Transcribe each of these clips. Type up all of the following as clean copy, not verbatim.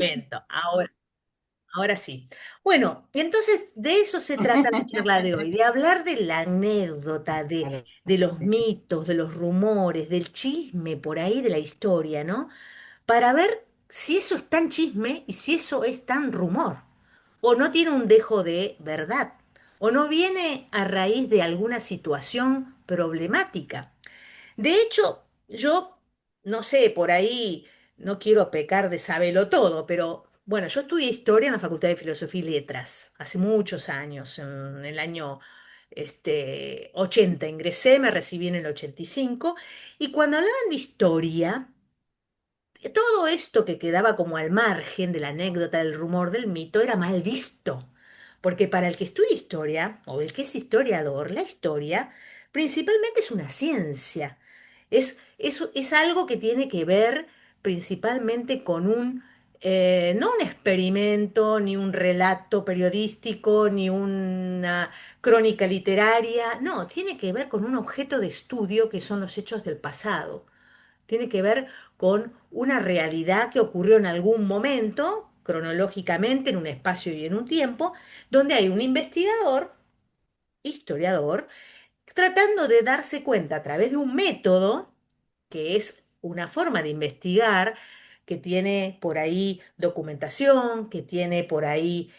cuento. Ahora sí. Bueno, entonces de eso se trata la charla de hoy, de hablar de la anécdota, Claro, de los sí. mitos, de los rumores, del chisme por ahí, de la historia, ¿no? Para ver si eso es tan chisme y si eso es tan rumor, o no tiene un dejo de verdad, o no viene a raíz de alguna situación problemática. De hecho, yo no sé, por ahí no quiero pecar de sabelo todo, pero bueno, yo estudié historia en la Facultad de Filosofía y Letras hace muchos años, en el año 80 ingresé, me recibí en el 85, y cuando hablaban de historia, todo esto que quedaba como al margen de la anécdota, del rumor, del mito, era mal visto. Porque para el que estudia historia, o el que es historiador, la historia principalmente es una ciencia. Es algo que tiene que ver principalmente con no un experimento, ni un relato periodístico, ni una crónica literaria. No, tiene que ver con un objeto de estudio que son los hechos del pasado. Tiene que ver con una realidad que ocurrió en algún momento, cronológicamente, en un espacio y en un tiempo, donde hay un investigador, historiador, tratando de darse cuenta a través de un método, que es una forma de investigar, que tiene por ahí documentación, que tiene por ahí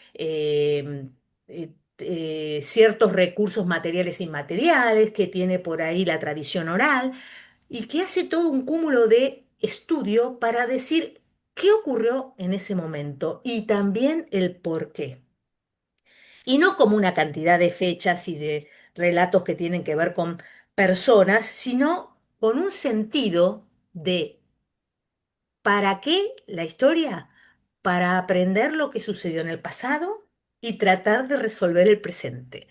ciertos recursos materiales e inmateriales, que tiene por ahí la tradición oral y que hace todo un cúmulo de estudio para decir qué ocurrió en ese momento y también el por qué. Y no como una cantidad de fechas y de relatos que tienen que ver con personas, sino con un sentido de ¿para qué la historia? Para aprender lo que sucedió en el pasado y tratar de resolver el presente.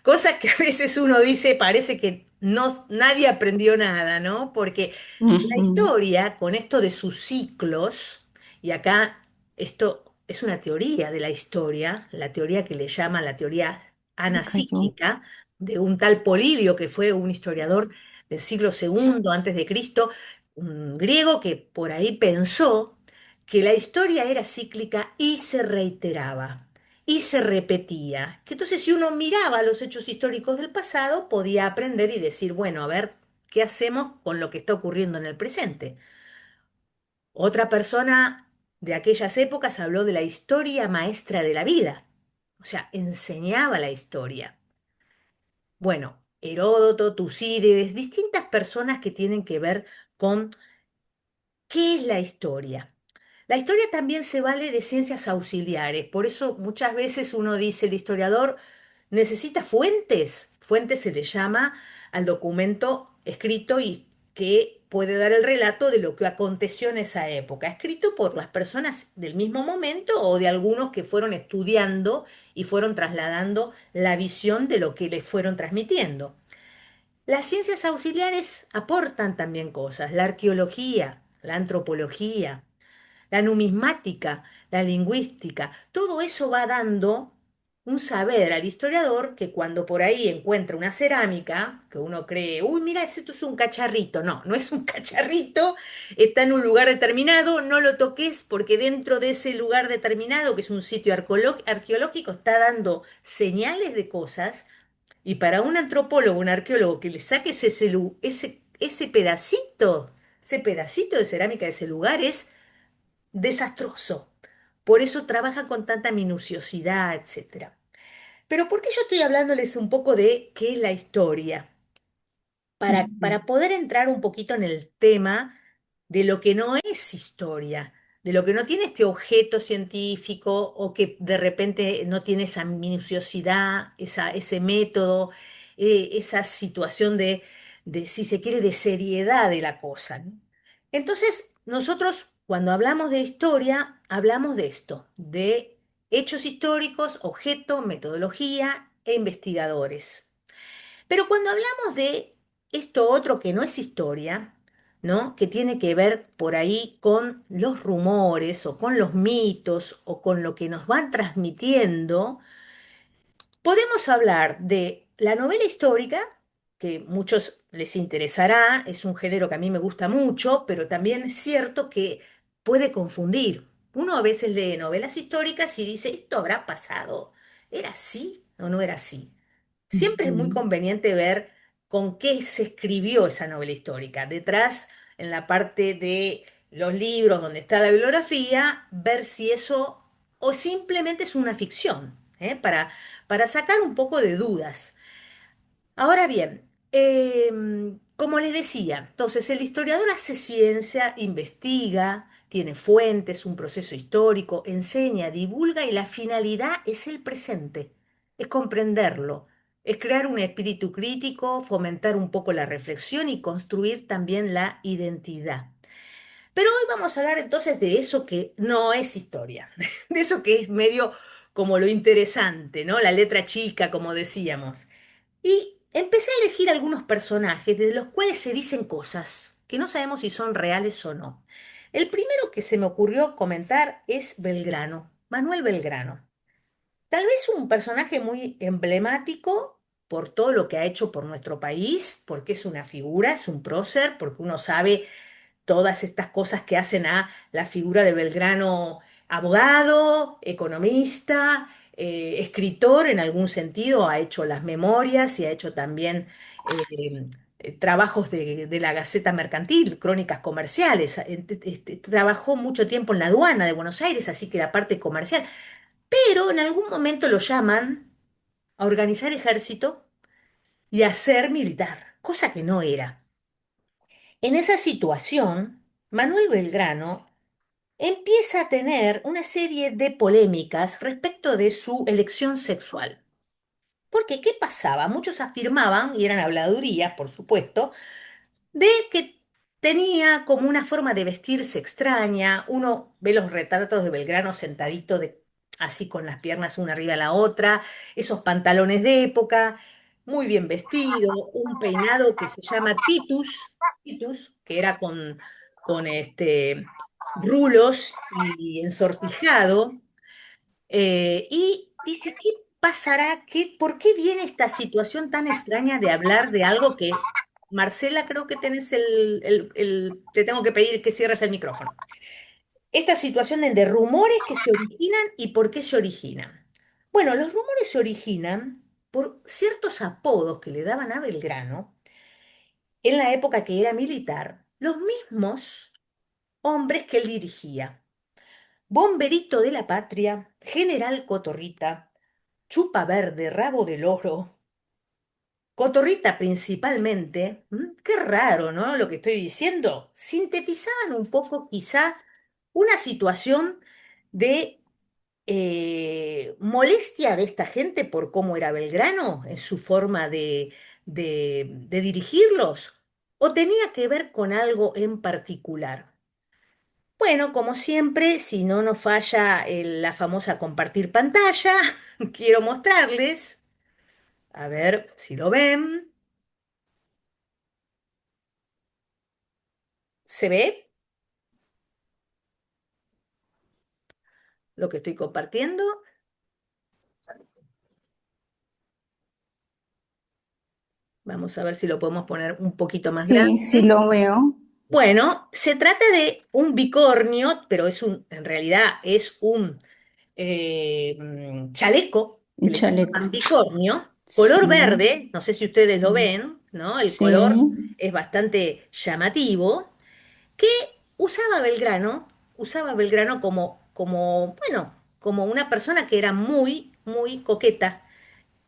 Cosa que a veces uno dice, parece que no, nadie aprendió nada, ¿no? Porque la Ujú. historia, con esto de sus ciclos, y acá esto es una teoría de la historia, la teoría que le llama la teoría Ok, yo. anacíclica, de un tal Polibio, que fue un historiador del siglo segundo antes de Cristo, un griego que por ahí pensó que la historia era cíclica y se reiteraba y se repetía. Que entonces si uno miraba los hechos históricos del pasado, podía aprender y decir, bueno, a ver, ¿qué hacemos con lo que está ocurriendo en el presente? Otra persona de aquellas épocas habló de la historia maestra de la vida, o sea, enseñaba la historia. Bueno, Heródoto, Tucídides, distintas personas que tienen que ver con ¿qué es la historia? La historia también se vale de ciencias auxiliares, por eso muchas veces uno dice, el historiador necesita fuentes. Fuentes se le llama al documento escrito y que puede dar el relato de lo que aconteció en esa época, escrito por las personas del mismo momento o de algunos que fueron estudiando y fueron trasladando la visión de lo que les fueron transmitiendo. Las ciencias auxiliares aportan también cosas, la arqueología, la antropología, la numismática, la lingüística, todo eso va dando un saber al historiador que cuando por ahí encuentra una cerámica, que uno cree, uy, mira, esto es un cacharrito. No, no es un cacharrito, está en un lugar determinado, no lo toques porque dentro de ese lugar determinado, que es un sitio arqueológico, está dando señales de cosas y para un antropólogo, un arqueólogo que le saque ese pedacito de cerámica de ese lugar es desastroso. Por eso trabaja con tanta minuciosidad, etcétera. Pero ¿por qué yo estoy hablándoles un poco de qué es la historia? Ujú. Para poder entrar un poquito en el tema de lo que no es historia, de lo que no tiene este objeto científico o que de repente no tiene esa minuciosidad, ese método, esa situación si se quiere, de seriedad de la cosa, ¿no? Entonces, nosotros cuando hablamos de historia, hablamos de esto, de hechos históricos, objeto, metodología e investigadores. Pero cuando hablamos de esto otro que no es historia, ¿no? Que tiene que ver por ahí con los rumores o con los mitos o con lo que nos van transmitiendo, podemos hablar de la novela histórica, que muchos les interesará, es un género que a mí me gusta mucho, pero también es cierto que puede confundir. Uno a veces lee novelas históricas y dice, ¿esto habrá pasado? ¿Era así o no era así? Siempre es muy Ujú. conveniente ver con qué se escribió esa novela histórica. Detrás, en la parte de los libros donde está la bibliografía, ver si eso o simplemente es una ficción, ¿eh? Para sacar un poco de dudas. Ahora bien, como les decía, entonces el historiador hace ciencia, investiga, tiene fuentes, un proceso histórico, enseña, divulga y la finalidad es el presente, es comprenderlo, es crear un espíritu crítico, fomentar un poco la reflexión y construir también la identidad. Pero hoy vamos a hablar entonces de eso que no es historia, de eso que es medio como lo interesante, ¿no? La letra chica, como decíamos. Y empecé a elegir algunos personajes de los cuales se dicen cosas que no sabemos si son reales o no. El primero que se me ocurrió comentar es Belgrano, Manuel Belgrano. Tal vez un personaje muy emblemático por todo lo que ha hecho por nuestro país, porque es una figura, es un prócer, porque uno sabe todas estas cosas que hacen a la figura de Belgrano, abogado, economista, escritor en algún sentido, ha hecho las memorias y ha hecho también trabajos de la Gaceta Mercantil, crónicas comerciales. Trabajó mucho tiempo en la aduana de Buenos Aires, así que la parte comercial, pero en algún momento lo llaman a organizar ejército y a ser militar, cosa que no era. En esa situación, Manuel Belgrano empieza a tener una serie de polémicas respecto de su elección sexual. Porque, ¿qué pasaba? Muchos afirmaban, y eran habladurías, por supuesto, de que tenía como una forma de vestirse extraña. Uno ve los retratos de Belgrano sentadito así con las piernas una arriba de la otra, esos pantalones de época, muy bien vestido, un peinado que se llama Titus, que era con rulos y ensortijado. Y dice, ¿qué pasará? ¿Por qué viene esta situación tan extraña de hablar de algo que, Marcela, creo que tenés te tengo que pedir que cierres el micrófono. Esta situación de rumores que se originan y por qué se originan. Bueno, los rumores se originan por ciertos apodos que le daban a Belgrano en la época que era militar, los mismos hombres que él dirigía. Bomberito de la Patria, General Cotorrita, Chupa Verde, Rabo del Oro, Cotorrita principalmente, qué raro, ¿no? Lo que estoy diciendo, sintetizaban un poco quizá una situación de molestia de esta gente por cómo era Belgrano en su forma de dirigirlos, o tenía que ver con algo en particular. Bueno, como siempre, si no nos falla la famosa compartir pantalla, quiero mostrarles, a ver si lo ven. ¿Se ve lo que estoy compartiendo? Vamos a ver si lo podemos poner un poquito más Sí, sí grande. lo veo. Bueno, se trata de un bicornio, pero en realidad es un chaleco que Un le chaleco. llaman bicornio, color Sí, verde, no sé si ustedes lo ven, ¿no? El color sí. es bastante llamativo, que usaba Belgrano bueno, como una persona que era muy, muy coqueta.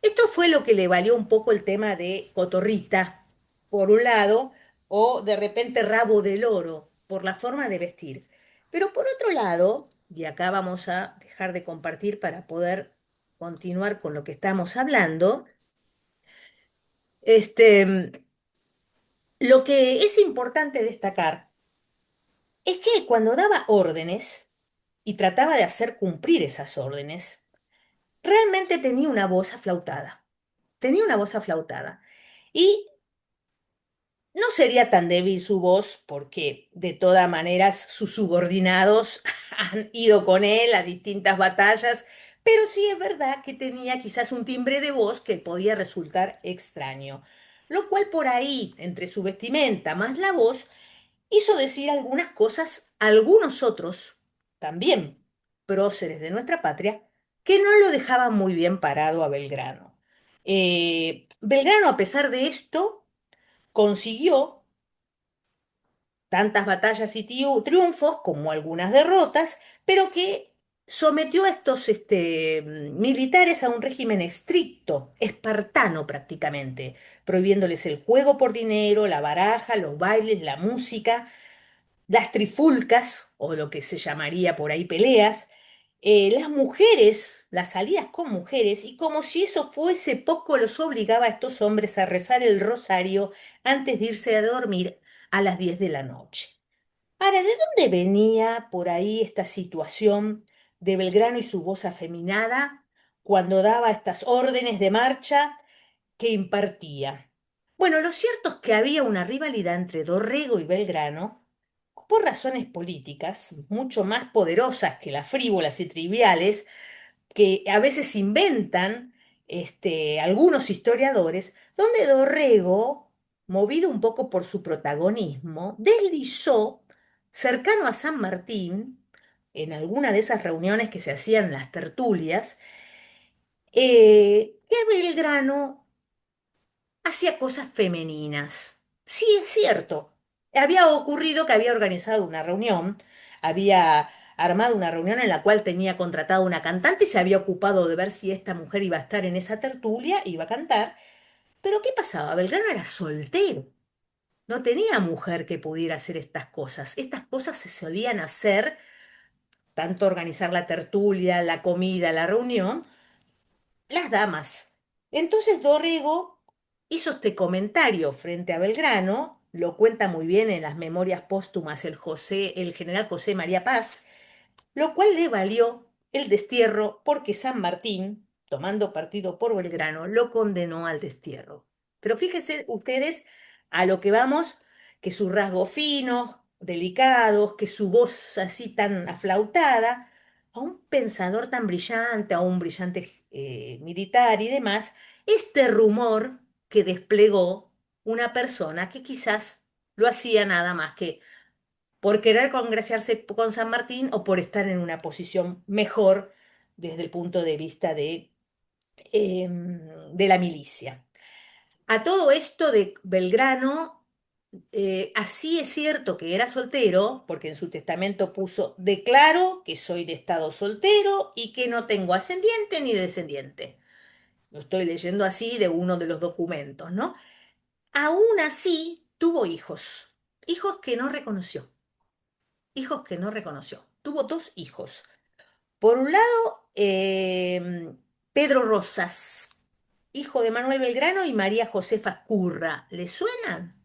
Esto fue lo que le valió un poco el tema de cotorrita, por un lado, o de repente rabo del oro, por la forma de vestir. Pero por otro lado, y acá vamos a dejar de compartir para poder continuar con lo que estamos hablando, este, lo que es importante destacar es que cuando daba órdenes y trataba de hacer cumplir esas órdenes, realmente tenía una voz aflautada. Tenía una voz aflautada. Y no sería tan débil su voz porque de todas maneras sus subordinados han ido con él a distintas batallas, pero sí es verdad que tenía quizás un timbre de voz que podía resultar extraño, lo cual por ahí, entre su vestimenta más la voz, hizo decir algunas cosas a algunos otros también próceres de nuestra patria, que no lo dejaban muy bien parado a Belgrano. Belgrano, a pesar de esto, consiguió tantas batallas y triunfos como algunas derrotas, pero que sometió a estos militares a un régimen estricto, espartano prácticamente, prohibiéndoles el juego por dinero, la baraja, los bailes, la música, las trifulcas, o lo que se llamaría por ahí peleas, las mujeres, las salidas con mujeres, y como si eso fuese poco, los obligaba a estos hombres a rezar el rosario antes de irse a dormir a las 10 de la noche. Ahora, ¿de dónde venía por ahí esta situación de Belgrano y su voz afeminada cuando daba estas órdenes de marcha que impartía? Bueno, lo cierto es que había una rivalidad entre Dorrego y Belgrano por razones políticas mucho más poderosas que las frívolas y triviales que a veces inventan algunos historiadores, donde Dorrego, movido un poco por su protagonismo, deslizó cercano a San Martín, en alguna de esas reuniones que se hacían en las tertulias, que Belgrano hacía cosas femeninas. Sí, es cierto. Había ocurrido que había organizado una reunión, había armado una reunión en la cual tenía contratado una cantante y se había ocupado de ver si esta mujer iba a estar en esa tertulia, iba a cantar. Pero ¿qué pasaba? Belgrano era soltero. No tenía mujer que pudiera hacer estas cosas. Estas cosas se solían hacer, tanto organizar la tertulia, la comida, la reunión, las damas. Entonces Dorrego hizo este comentario frente a Belgrano, lo cuenta muy bien en las memorias póstumas el general José María Paz, lo cual le valió el destierro porque San Martín, tomando partido por Belgrano, lo condenó al destierro. Pero fíjense ustedes a lo que vamos, que sus rasgos finos, delicados, que su voz así tan aflautada, a un pensador tan brillante, a un brillante militar y demás, este rumor que desplegó una persona que quizás lo hacía nada más que por querer congraciarse con San Martín o por estar en una posición mejor desde el punto de vista de la milicia. A todo esto de Belgrano, así es cierto que era soltero, porque en su testamento puso, declaro que soy de estado soltero y que no tengo ascendiente ni descendiente. Lo estoy leyendo así de uno de los documentos, ¿no? Aún así, tuvo hijos, hijos que no reconoció. Hijos que no reconoció. Tuvo dos hijos. Por un lado, Pedro Rosas, hijo de Manuel Belgrano y María Josefa Curra. ¿Le suenan?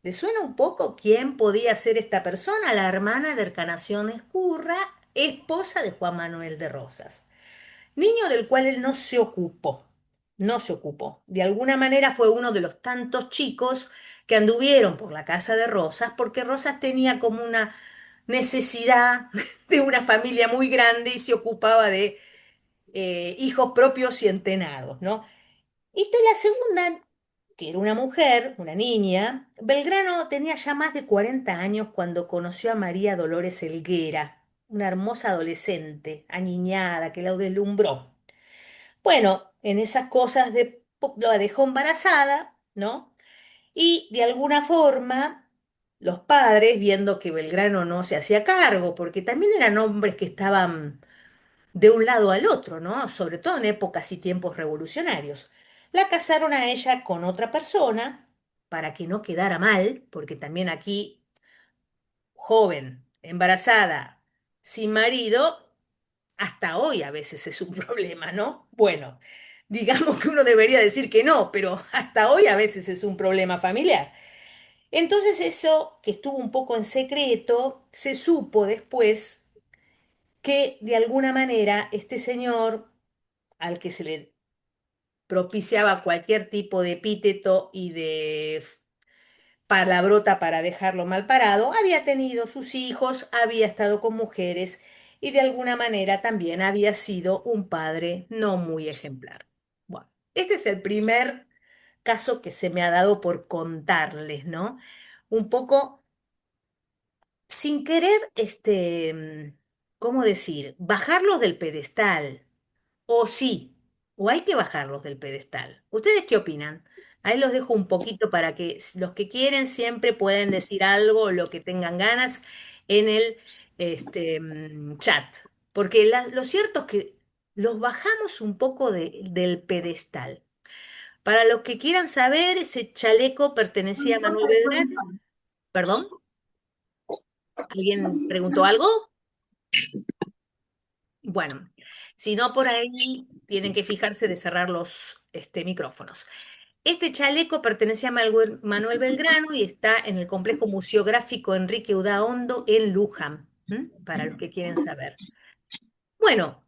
¿Le suena un poco quién podía ser esta persona? La hermana de Encarnación Curra, esposa de Juan Manuel de Rosas. Niño del cual él no se ocupó, no se ocupó. De alguna manera fue uno de los tantos chicos que anduvieron por la casa de Rosas, porque Rosas tenía como una necesidad de una familia muy grande y se ocupaba de hijos propios y entenados, ¿no? Y de la segunda, que era una mujer, una niña, Belgrano tenía ya más de 40 años cuando conoció a María Dolores Helguera, una hermosa adolescente, aniñada, que la deslumbró. Bueno, en esas cosas la dejó embarazada, ¿no? Y de alguna forma, los padres, viendo que Belgrano no se hacía cargo, porque también eran hombres que estaban de un lado al otro, ¿no? Sobre todo en épocas y tiempos revolucionarios, la casaron a ella con otra persona para que no quedara mal, porque también aquí, joven, embarazada, sin marido, hasta hoy a veces es un problema, ¿no? Bueno, digamos que uno debería decir que no, pero hasta hoy a veces es un problema familiar. Entonces eso, que estuvo un poco en secreto, se supo después que de alguna manera este señor, al que se le propiciaba cualquier tipo de epíteto y de palabrota para dejarlo mal parado, había tenido sus hijos, había estado con mujeres y de alguna manera también había sido un padre no muy ejemplar. Bueno, este es el primer caso que se me ha dado por contarles, ¿no? Un poco sin querer, ¿cómo decir? Bajarlos del pedestal. O sí, o hay que bajarlos del pedestal. ¿Ustedes qué opinan? Ahí los dejo un poquito para que los que quieren siempre pueden decir algo, lo que tengan ganas en el chat. Porque lo cierto es que los bajamos un poco del pedestal. Para los que quieran saber, ese chaleco pertenecía a Manuel Belgrano. ¿Perdón? ¿Alguien preguntó algo? Bueno, si no, por ahí tienen que fijarse de cerrar los micrófonos. Este chaleco pertenece a Manuel Belgrano y está en el complejo museográfico Enrique Udaondo en Luján, ¿m? Para los que quieren saber. Bueno,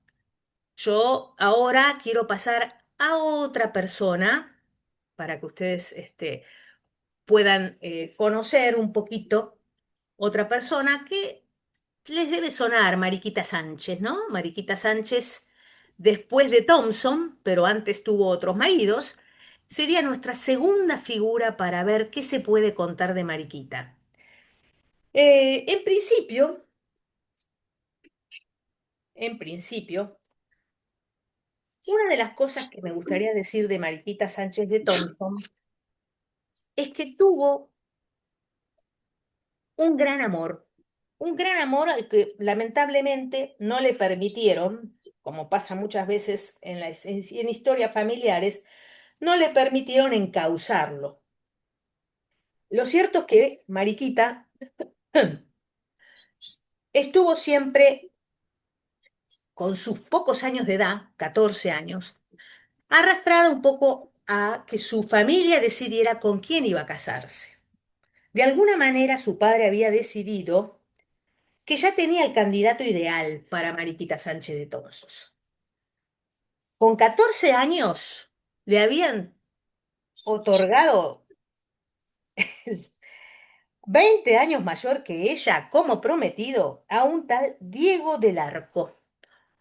yo ahora quiero pasar a otra persona para que ustedes puedan conocer un poquito otra persona que les debe sonar Mariquita Sánchez, ¿no? Mariquita Sánchez, después de Thompson, pero antes tuvo otros maridos, sería nuestra segunda figura para ver qué se puede contar de Mariquita. En principio, una de las cosas que me gustaría decir de Mariquita Sánchez de Thompson es que tuvo un gran amor al que lamentablemente no le permitieron, como pasa muchas veces en historias familiares, no le permitieron encauzarlo. Lo cierto es que Mariquita estuvo siempre, con sus pocos años de edad, 14 años, arrastrada un poco a que su familia decidiera con quién iba a casarse. De alguna manera su padre había decidido que ya tenía el candidato ideal para Mariquita Sánchez de Tosos. Con 14 años le habían otorgado 20 años mayor que ella como prometido a un tal Diego del Arco,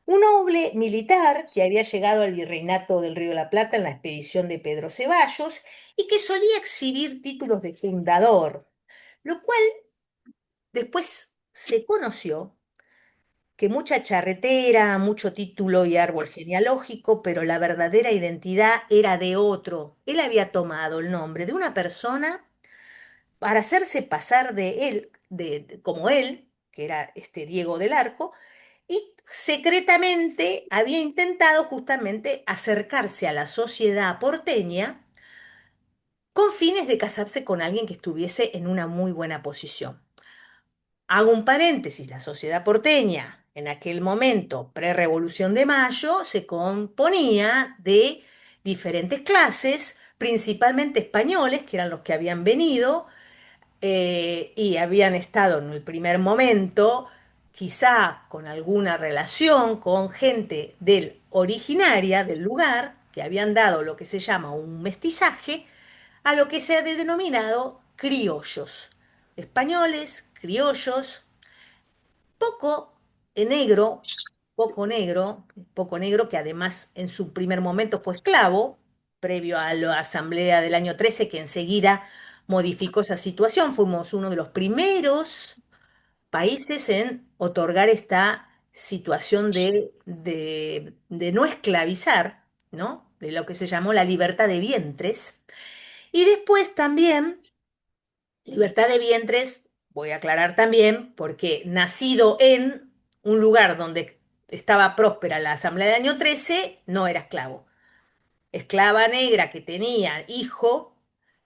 un noble militar que había llegado al virreinato del Río de la Plata en la expedición de Pedro Ceballos y que solía exhibir títulos de fundador, lo cual después se conoció que mucha charretera, mucho título y árbol genealógico, pero la verdadera identidad era de otro. Él había tomado el nombre de una persona para hacerse pasar de él, como él, que era este Diego del Arco, y secretamente había intentado justamente acercarse a la sociedad porteña con fines de casarse con alguien que estuviese en una muy buena posición. Hago un paréntesis, la sociedad porteña en aquel momento, pre-Revolución de Mayo, se componía de diferentes clases, principalmente españoles, que eran los que habían venido y habían estado en el primer momento, quizá con alguna relación con gente originaria del lugar, que habían dado lo que se llama un mestizaje, a lo que se ha denominado criollos. Españoles, criollos, poco negro, poco negro, que además en su primer momento fue esclavo, previo a la asamblea del año 13 que enseguida modificó esa situación. Fuimos uno de los primeros países en otorgar esta situación de no esclavizar, ¿no? De lo que se llamó la libertad de vientres. Y después también libertad de vientres, voy a aclarar también, porque nacido en un lugar donde estaba próspera la Asamblea del año 13, no era esclavo. Esclava negra que tenía hijo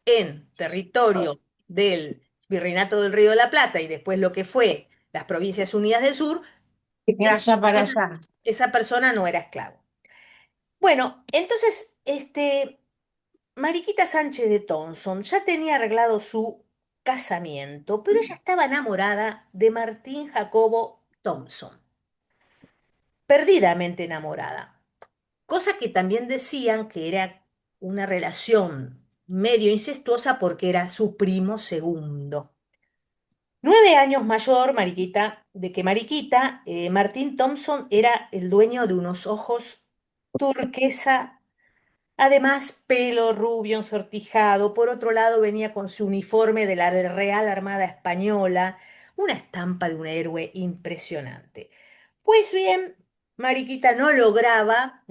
en territorio del Virreinato del Río de la Plata y después lo que fue las Provincias Unidas del Sur, De esa allá para persona, allá. esa persona no era esclavo. Bueno, entonces, Mariquita Sánchez de Thompson ya tenía arreglado su casamiento, pero ella estaba enamorada de Martín Jacobo Thompson, perdidamente enamorada, cosa que también decían que era una relación medio incestuosa porque era su primo segundo. 9 años mayor, Mariquita, de que Mariquita, Martín Thompson era el dueño de unos ojos turquesa. Además, pelo rubio ensortijado. Por otro lado, venía con su uniforme de la Real Armada Española, una estampa de un héroe impresionante. Pues bien, Mariquita no lograba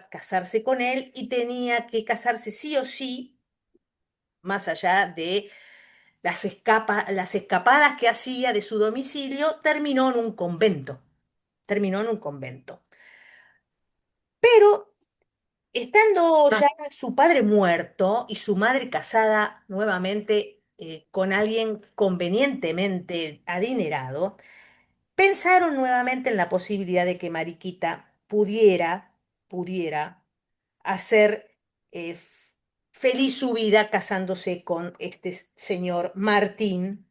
casarse con él y tenía que casarse sí o sí, más allá de las escapadas que hacía de su domicilio, terminó en un convento. Pero estando ya su padre muerto y su madre casada nuevamente con alguien convenientemente adinerado, pensaron nuevamente en la posibilidad de que Mariquita pudiera hacer feliz su vida casándose con este señor Martín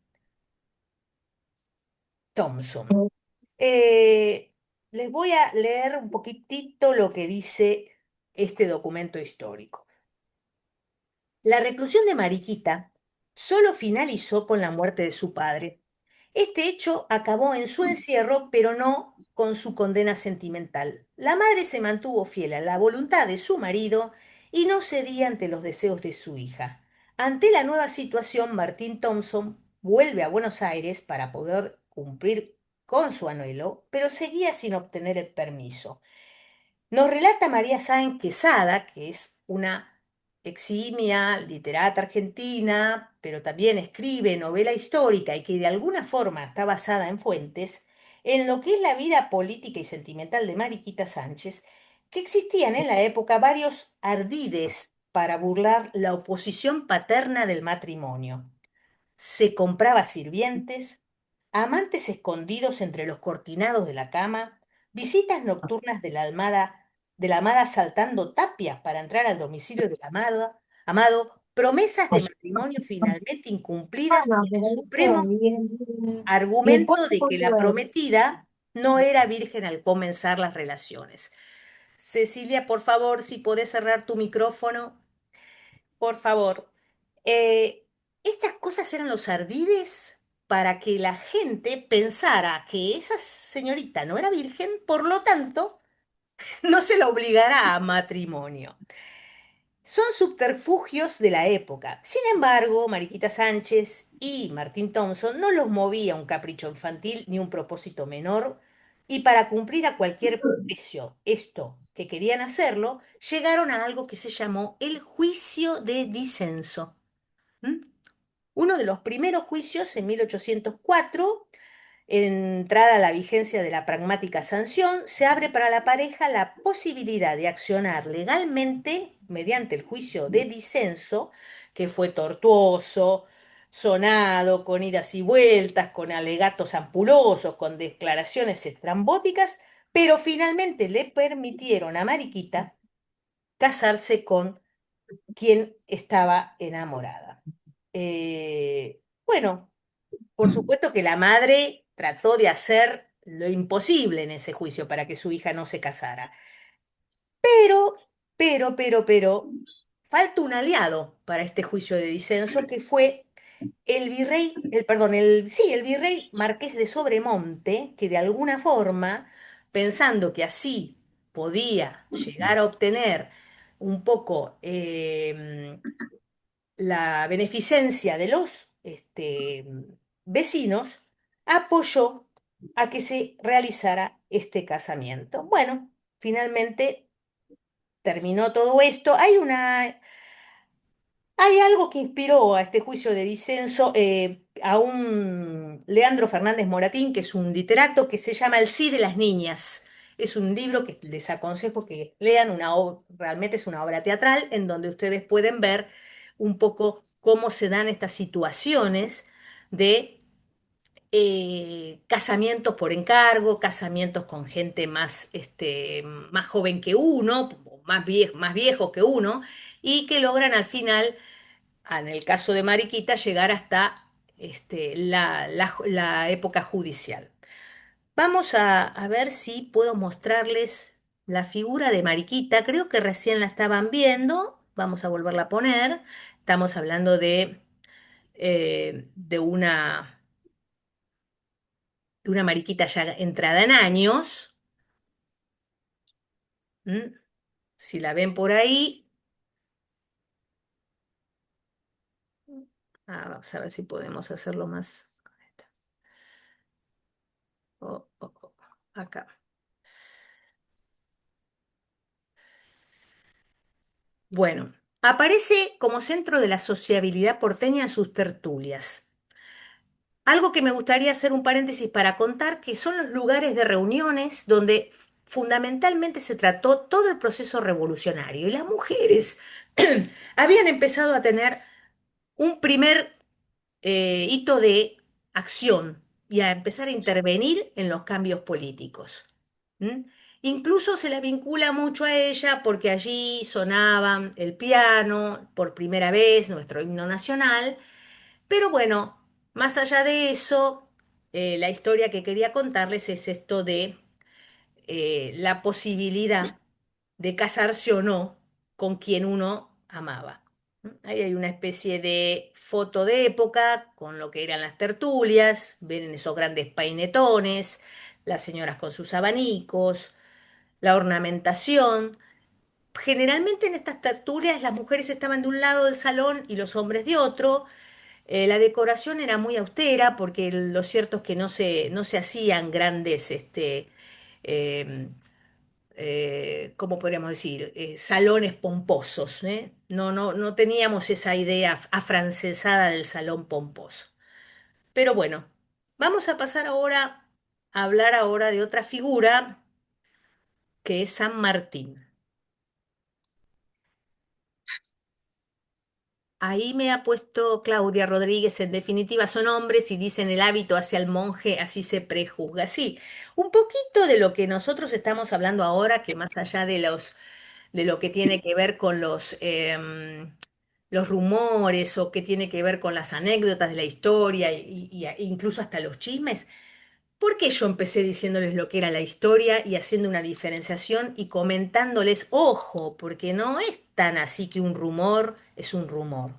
Thompson. Eh, Les voy a leer un poquitito lo que dice este documento histórico. La reclusión de Mariquita solo finalizó con la muerte de su padre. Este hecho acabó en su encierro, pero no con su condena sentimental. La madre se mantuvo fiel a la voluntad de su marido y no cedía ante los deseos de su hija. Ante la nueva situación, Martín Thompson vuelve a Buenos Aires para poder cumplir con su anhelo, pero seguía sin obtener el permiso. Nos relata María Sáenz Quesada, que es una eximia literata argentina, pero también escribe novela histórica y que de alguna forma está basada en fuentes, en lo que es la vida política y sentimental de Mariquita Sánchez, que existían en la época varios ardides para burlar la oposición paterna del matrimonio. Se compraba sirvientes, amantes escondidos entre los cortinados de la cama, visitas nocturnas de la amada saltando tapias para entrar al domicilio del amado, promesas de matrimonio finalmente incumplidas y el supremo argumento de que la prometida no era virgen al comenzar las relaciones. Cecilia, por favor, si podés cerrar tu micrófono, por favor. Eh, Estas cosas eran los ardides para que la gente pensara que esa señorita no era virgen, por lo tanto, no se la obligara a matrimonio. Son subterfugios de la época. Sin embargo, Mariquita Sánchez y Martín Thompson no los movía un capricho infantil ni un propósito menor, y para cumplir a cualquier precio esto que querían hacerlo, llegaron a algo que se llamó el juicio de disenso. ¿Mm? Uno de los primeros juicios en 1804, entrada la vigencia de la pragmática sanción, se abre para la pareja la posibilidad de accionar legalmente mediante el juicio de disenso, que fue tortuoso, sonado, con idas y vueltas, con alegatos ampulosos, con declaraciones estrambóticas, pero finalmente le permitieron a Mariquita casarse con quien estaba enamorada. Bueno, por supuesto que la madre trató de hacer lo imposible en ese juicio para que su hija no se casara. Pero, pero, falta un aliado para este juicio de disenso que fue el virrey, perdón, sí, el virrey Marqués de Sobremonte, que de alguna forma, pensando que así podía llegar a obtener un poco la beneficencia de los vecinos, apoyó a que se realizara este casamiento. Bueno, finalmente terminó todo esto. Hay algo que inspiró a este juicio de disenso a un Leandro Fernández Moratín, que es un literato que se llama El sí de las niñas. Es un libro que les aconsejo que lean, realmente es una obra teatral en donde ustedes pueden ver un poco cómo se dan estas situaciones de casamientos por encargo, casamientos con gente más joven que uno, más viejo que uno, y que logran al final en el caso de Mariquita, llegar hasta la época judicial. Vamos a ver si puedo mostrarles la figura de Mariquita. Creo que recién la estaban viendo. Vamos a volverla a poner. Estamos hablando de una Mariquita ya entrada en años. ¿Mm? Si la ven por ahí. Vamos a ver si podemos hacerlo más. Oh, oh, oh. acá. Bueno, aparece como centro de la sociabilidad porteña en sus tertulias. Algo que me gustaría hacer un paréntesis para contar que son los lugares de reuniones donde fundamentalmente se trató todo el proceso revolucionario y las mujeres habían empezado a tener un primer hito de acción y a empezar a intervenir en los cambios políticos. ¿Mm? Incluso se la vincula mucho a ella porque allí sonaba el piano por primera vez, nuestro himno nacional, pero bueno, más allá de eso, la historia que quería contarles es esto de la posibilidad de casarse o no con quien uno amaba. Ahí hay una especie de foto de época con lo que eran las tertulias, ven esos grandes painetones, las señoras con sus abanicos, la ornamentación. Generalmente en estas tertulias las mujeres estaban de un lado del salón y los hombres de otro. La decoración era muy austera porque lo cierto es que no se hacían grandes, eh, ¿cómo podríamos decir? Salones pomposos, ¿eh? No teníamos esa idea afrancesada del salón pomposo. Pero bueno, vamos a pasar ahora a hablar ahora de otra figura que es San Martín. Ahí me ha puesto Claudia Rodríguez, en definitiva son hombres y dicen el hábito hacia el monje, así se prejuzga. Sí, un poquito de lo que nosotros estamos hablando ahora, que más allá de lo que tiene que ver con los rumores o que tiene que ver con las anécdotas de la historia e incluso hasta los chismes, ¿por qué yo empecé diciéndoles lo que era la historia y haciendo una diferenciación y comentándoles, ojo, porque no es tan así que un rumor es un rumor?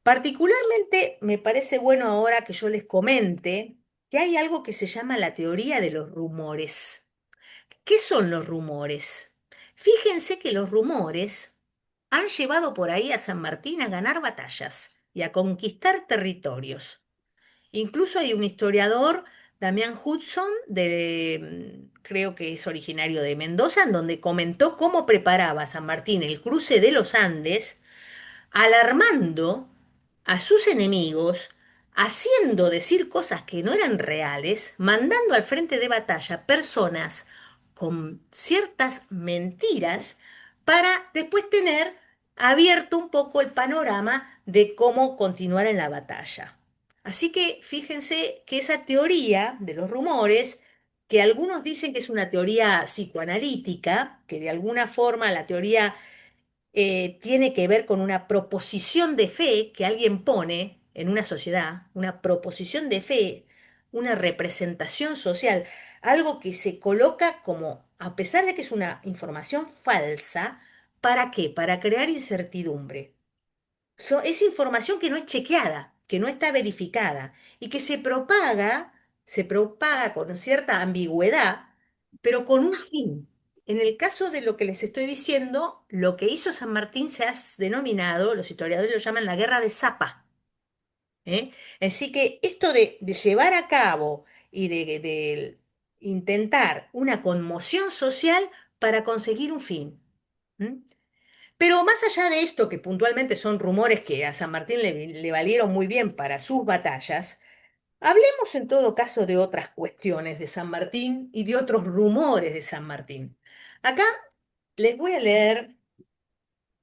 Particularmente me parece bueno ahora que yo les comente que hay algo que se llama la teoría de los rumores. ¿Qué son los rumores? Fíjense que los rumores han llevado por ahí a San Martín a ganar batallas y a conquistar territorios. Incluso hay un historiador, Damián Hudson, creo que es originario de Mendoza, en donde comentó cómo preparaba San Martín el cruce de los Andes alarmando a sus enemigos, haciendo decir cosas que no eran reales, mandando al frente de batalla personas con ciertas mentiras para después tener abierto un poco el panorama de cómo continuar en la batalla. Así que fíjense que esa teoría de los rumores, que algunos dicen que es una teoría psicoanalítica, que de alguna forma la teoría tiene que ver con una proposición de fe que alguien pone en una sociedad, una proposición de fe, una representación social, algo que se coloca como, a pesar de que es una información falsa, ¿para qué? Para crear incertidumbre. Es información que no es chequeada, que no está verificada y que se propaga con cierta ambigüedad, pero con un fin. En el caso de lo que les estoy diciendo, lo que hizo San Martín se ha denominado, los historiadores lo llaman la guerra de Zapa. ¿Eh? Así que esto de llevar a cabo y de intentar una conmoción social para conseguir un fin. ¿Mm? Pero más allá de esto, que puntualmente son rumores que a San Martín le valieron muy bien para sus batallas, hablemos en todo caso de otras cuestiones de San Martín y de otros rumores de San Martín. Acá les voy a leer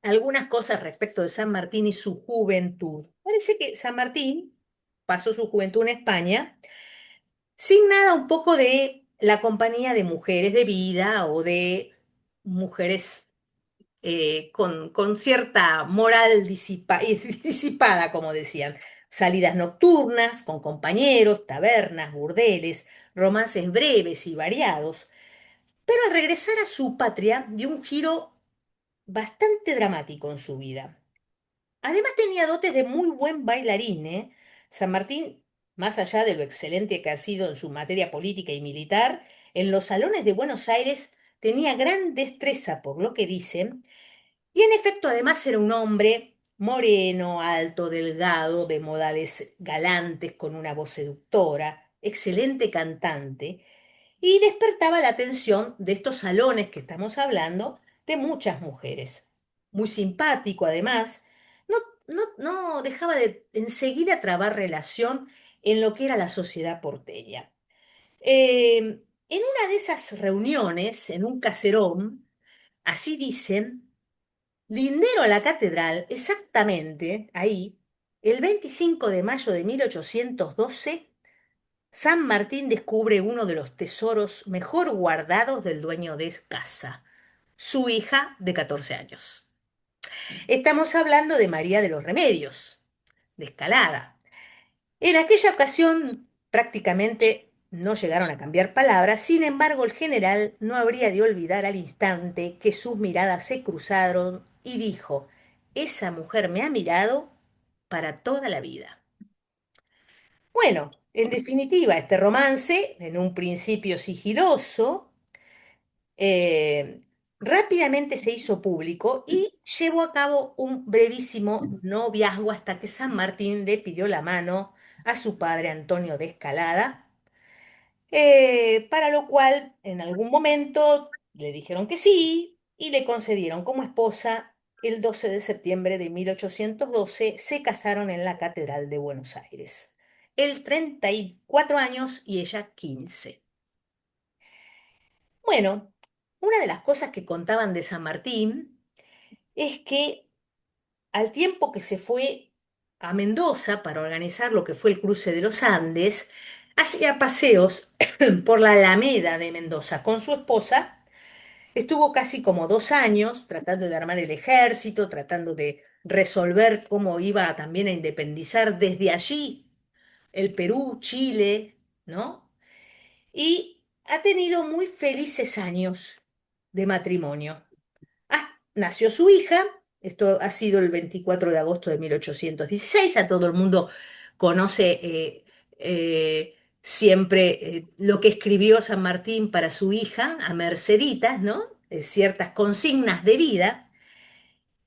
algunas cosas respecto de San Martín y su juventud. Parece que San Martín pasó su juventud en España, sin nada un poco de la compañía de mujeres de vida o de mujeres con cierta moral disipada, como decían. Salidas nocturnas, con compañeros, tabernas, burdeles, romances breves y variados. Pero al regresar a su patria dio un giro bastante dramático en su vida. Además tenía dotes de muy buen bailarín, ¿eh? San Martín, más allá de lo excelente que ha sido en su materia política y militar, en los salones de Buenos Aires tenía gran destreza, por lo que dicen, y en efecto, además era un hombre moreno, alto, delgado, de modales galantes, con una voz seductora, excelente cantante. y despertaba la atención de estos salones que estamos hablando de muchas mujeres. Muy simpático además, no, no dejaba de enseguida trabar relación en lo que era la sociedad porteña. En una de esas reuniones, en un caserón, así dicen, lindero a la catedral, exactamente ahí, el 25 de mayo de 1812, San Martín descubre uno de los tesoros mejor guardados del dueño de casa, su hija de 14 años. Estamos hablando de María de los Remedios, de Escalada. En aquella ocasión prácticamente no llegaron a cambiar palabras, sin embargo el general no habría de olvidar al instante que sus miradas se cruzaron y dijo, esa mujer me ha mirado para toda la vida. Bueno, en definitiva, este romance, en un principio sigiloso, eh, rápidamente se hizo público y llevó a cabo un brevísimo noviazgo hasta que San Martín le pidió la mano a su padre Antonio de Escalada, para lo cual en algún momento le dijeron que sí y le concedieron como esposa. El 12 de septiembre de 1812 se casaron en la Catedral de Buenos Aires. Él 34 años y ella 15. Bueno, una de las cosas que contaban de San Martín es que al tiempo que se fue a Mendoza para organizar lo que fue el cruce de los Andes, hacía paseos por la Alameda de Mendoza con su esposa. Estuvo casi como 2 años tratando de armar el ejército, tratando de resolver cómo iba también a independizar desde allí el Perú, Chile, ¿no? Y ha tenido muy felices años de matrimonio. Nació su hija, esto ha sido el 24 de agosto de 1816, a todo el mundo conoce siempre lo que escribió San Martín para su hija, a Merceditas, ¿no? Ciertas consignas de vida,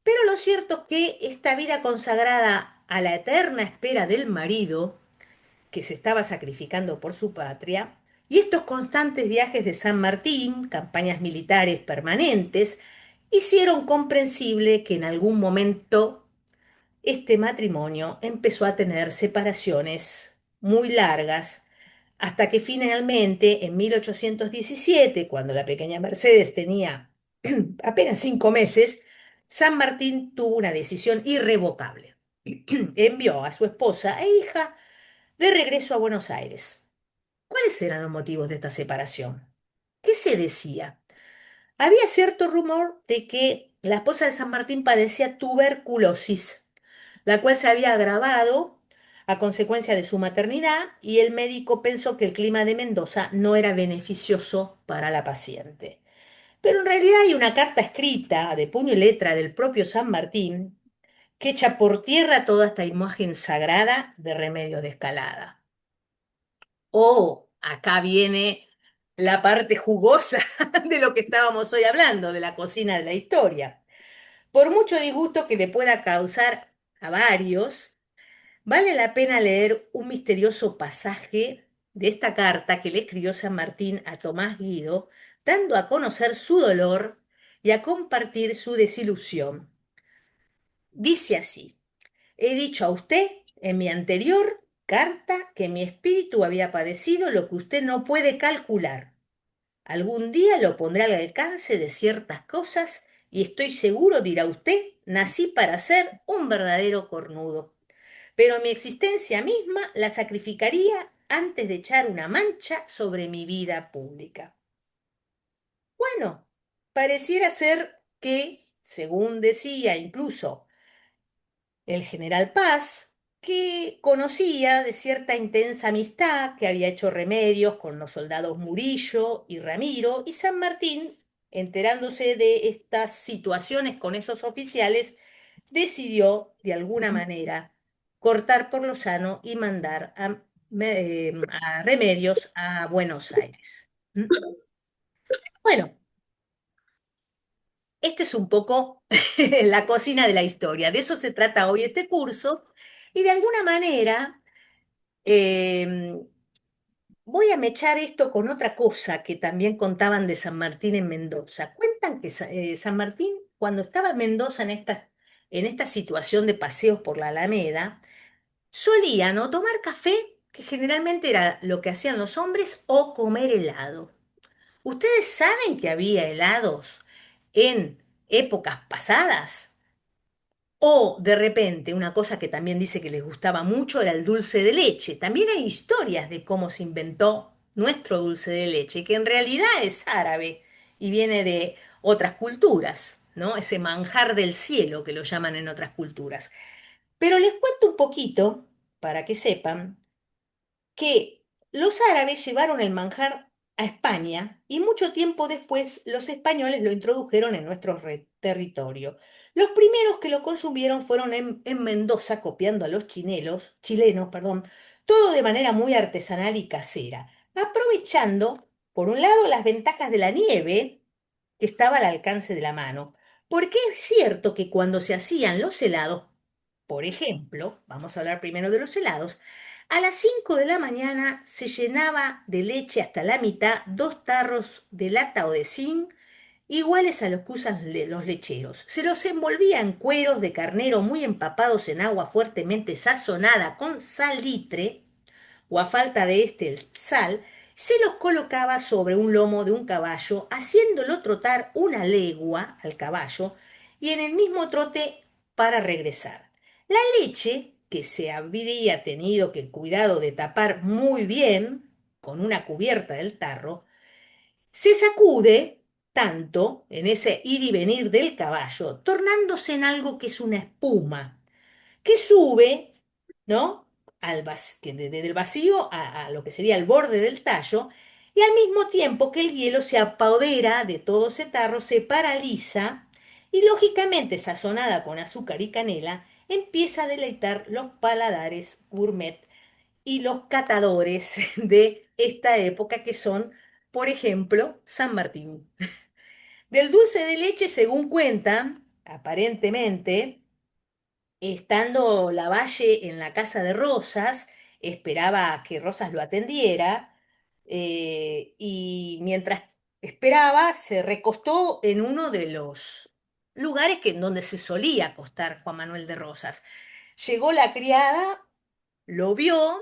pero lo cierto es que esta vida consagrada a la eterna espera del marido, que se estaba sacrificando por su patria, y estos constantes viajes de San Martín, campañas militares permanentes, hicieron comprensible que en algún momento este matrimonio empezó a tener separaciones muy largas, hasta que finalmente, en 1817, cuando la pequeña Mercedes tenía apenas 5 meses, San Martín tuvo una decisión irrevocable. Envió a su esposa e hija de regreso a Buenos Aires. ¿Cuáles eran los motivos de esta separación? ¿Qué se decía? Había cierto rumor de que la esposa de San Martín padecía tuberculosis, la cual se había agravado a consecuencia de su maternidad y el médico pensó que el clima de Mendoza no era beneficioso para la paciente. Pero en realidad hay una carta escrita de puño y letra del propio San Martín que echa por tierra toda esta imagen sagrada de Remedios de Escalada. Oh, acá viene la parte jugosa de lo que estábamos hoy hablando, de la cocina de la historia. Por mucho disgusto que le pueda causar a varios, vale la pena leer un misterioso pasaje de esta carta que le escribió San Martín a Tomás Guido, dando a conocer su dolor y a compartir su desilusión. Dice así. He dicho a usted en mi anterior carta que mi espíritu había padecido lo que usted no puede calcular. Algún día lo pondré al alcance de ciertas cosas y estoy seguro, dirá usted, nací para ser un verdadero cornudo. Pero mi existencia misma la sacrificaría antes de echar una mancha sobre mi vida pública. Bueno, pareciera ser que, según decía incluso el general Paz, que conocía de cierta intensa amistad que había hecho Remedios con los soldados Murillo y Ramiro, y San Martín, enterándose de estas situaciones con esos oficiales, decidió, de alguna manera, cortar por lo sano y mandar a Remedios a Buenos Aires. ¿Mm? Bueno, este es un poco la cocina de la historia. De eso se trata hoy este curso. Y de alguna manera, eh, voy a mechar esto con otra cosa que también contaban de San Martín en Mendoza. Cuentan que San Martín, cuando estaba en Mendoza en esta situación de paseos por la Alameda, solían o tomar café, que generalmente era lo que hacían los hombres, o comer helado. ¿Ustedes saben que había helados en épocas pasadas? O de repente, una cosa que también dice que les gustaba mucho era el dulce de leche. También hay historias de cómo se inventó nuestro dulce de leche, que en realidad es árabe y viene de otras culturas, ¿no? Ese manjar del cielo que lo llaman en otras culturas. Pero les cuento un poquito, para que sepan, que los árabes llevaron el manjar a España y mucho tiempo después los españoles lo introdujeron en nuestro territorio. Los primeros que lo consumieron fueron en Mendoza, copiando a los chilenos, perdón, todo de manera muy artesanal y casera, aprovechando, por un lado, las ventajas de la nieve, que estaba al alcance de la mano, porque es cierto que cuando se hacían los helados, por ejemplo, vamos a hablar primero de los helados, a las 5 de la mañana se llenaba de leche hasta la mitad 2 tarros de lata o de zinc iguales a los que usan los lecheros. Se los envolvía en cueros de carnero muy empapados en agua fuertemente sazonada con salitre o a falta de este el sal, se los colocaba sobre un lomo de un caballo, haciéndolo trotar una legua al caballo y en el mismo trote para regresar. La leche, que se habría tenido que cuidado de tapar muy bien con una cubierta del tarro, se sacude tanto en ese ir y venir del caballo, tornándose en algo que es una espuma que sube, ¿no? Desde el vacío a lo que sería el borde del tallo, y al mismo tiempo que el hielo se apodera de todo ese tarro, se paraliza y lógicamente sazonada con azúcar y canela, empieza a deleitar los paladares gourmet y los catadores de esta época que son, por ejemplo, San Martín. Del dulce de leche, según cuentan, aparentemente, estando Lavalle en la casa de Rosas, esperaba a que Rosas lo atendiera y mientras esperaba se recostó en uno de los lugares en donde se solía acostar Juan Manuel de Rosas. Llegó la criada, lo vio,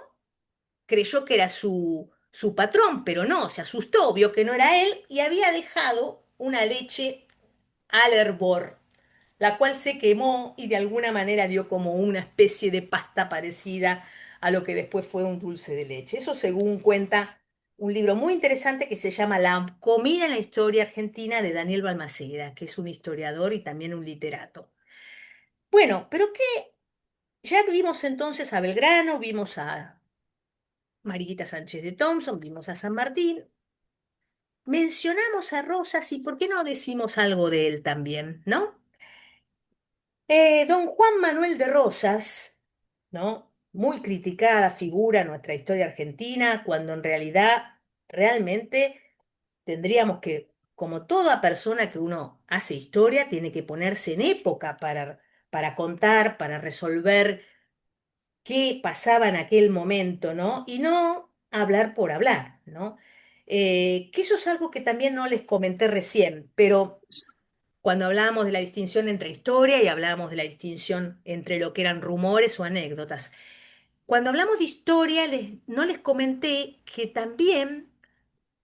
creyó que era su patrón, pero no, se asustó, vio que no era él y había dejado una leche al hervor, la cual se quemó y de alguna manera dio como una especie de pasta parecida a lo que después fue un dulce de leche. Eso según cuenta un libro muy interesante que se llama La comida en la historia argentina de Daniel Balmaceda, que es un historiador y también un literato. Bueno, pero qué, ya vimos entonces a Belgrano, vimos a Mariquita Sánchez de Thompson, vimos a San Martín, mencionamos a Rosas y ¿por qué no decimos algo de él también, no? Don Juan Manuel de Rosas, ¿no? Muy criticada figura en nuestra historia argentina, cuando en realidad realmente tendríamos que, como toda persona que uno hace historia, tiene que ponerse en época para contar, para resolver qué pasaba en aquel momento, ¿no? Y no hablar por hablar, ¿no? Que eso es algo que también no les comenté recién, pero cuando hablábamos de la distinción entre historia y hablábamos de la distinción entre lo que eran rumores o anécdotas. Cuando hablamos de historia, no les comenté que también,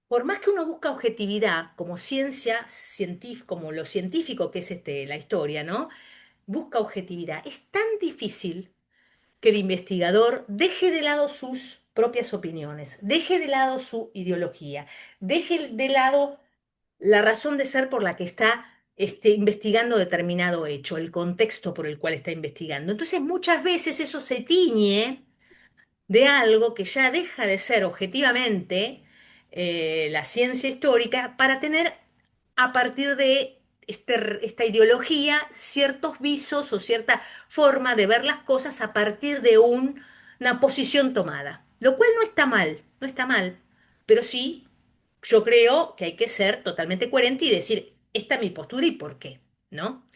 por más que uno busca objetividad, como ciencia científica, como lo científico que es la historia, ¿no? Busca objetividad. Es tan difícil que el investigador deje de lado sus propias opiniones, deje de lado su ideología, deje de lado la razón de ser por la que está investigando determinado hecho, el contexto por el cual está investigando. Entonces, muchas veces eso se tiñe de algo que ya deja de ser objetivamente la ciencia histórica para tener a partir de esta ideología ciertos visos o cierta forma de ver las cosas a partir de una posición tomada, lo cual no está mal, no está mal, pero sí yo creo que hay que ser totalmente coherente y decir, esta es mi postura y por qué, ¿no?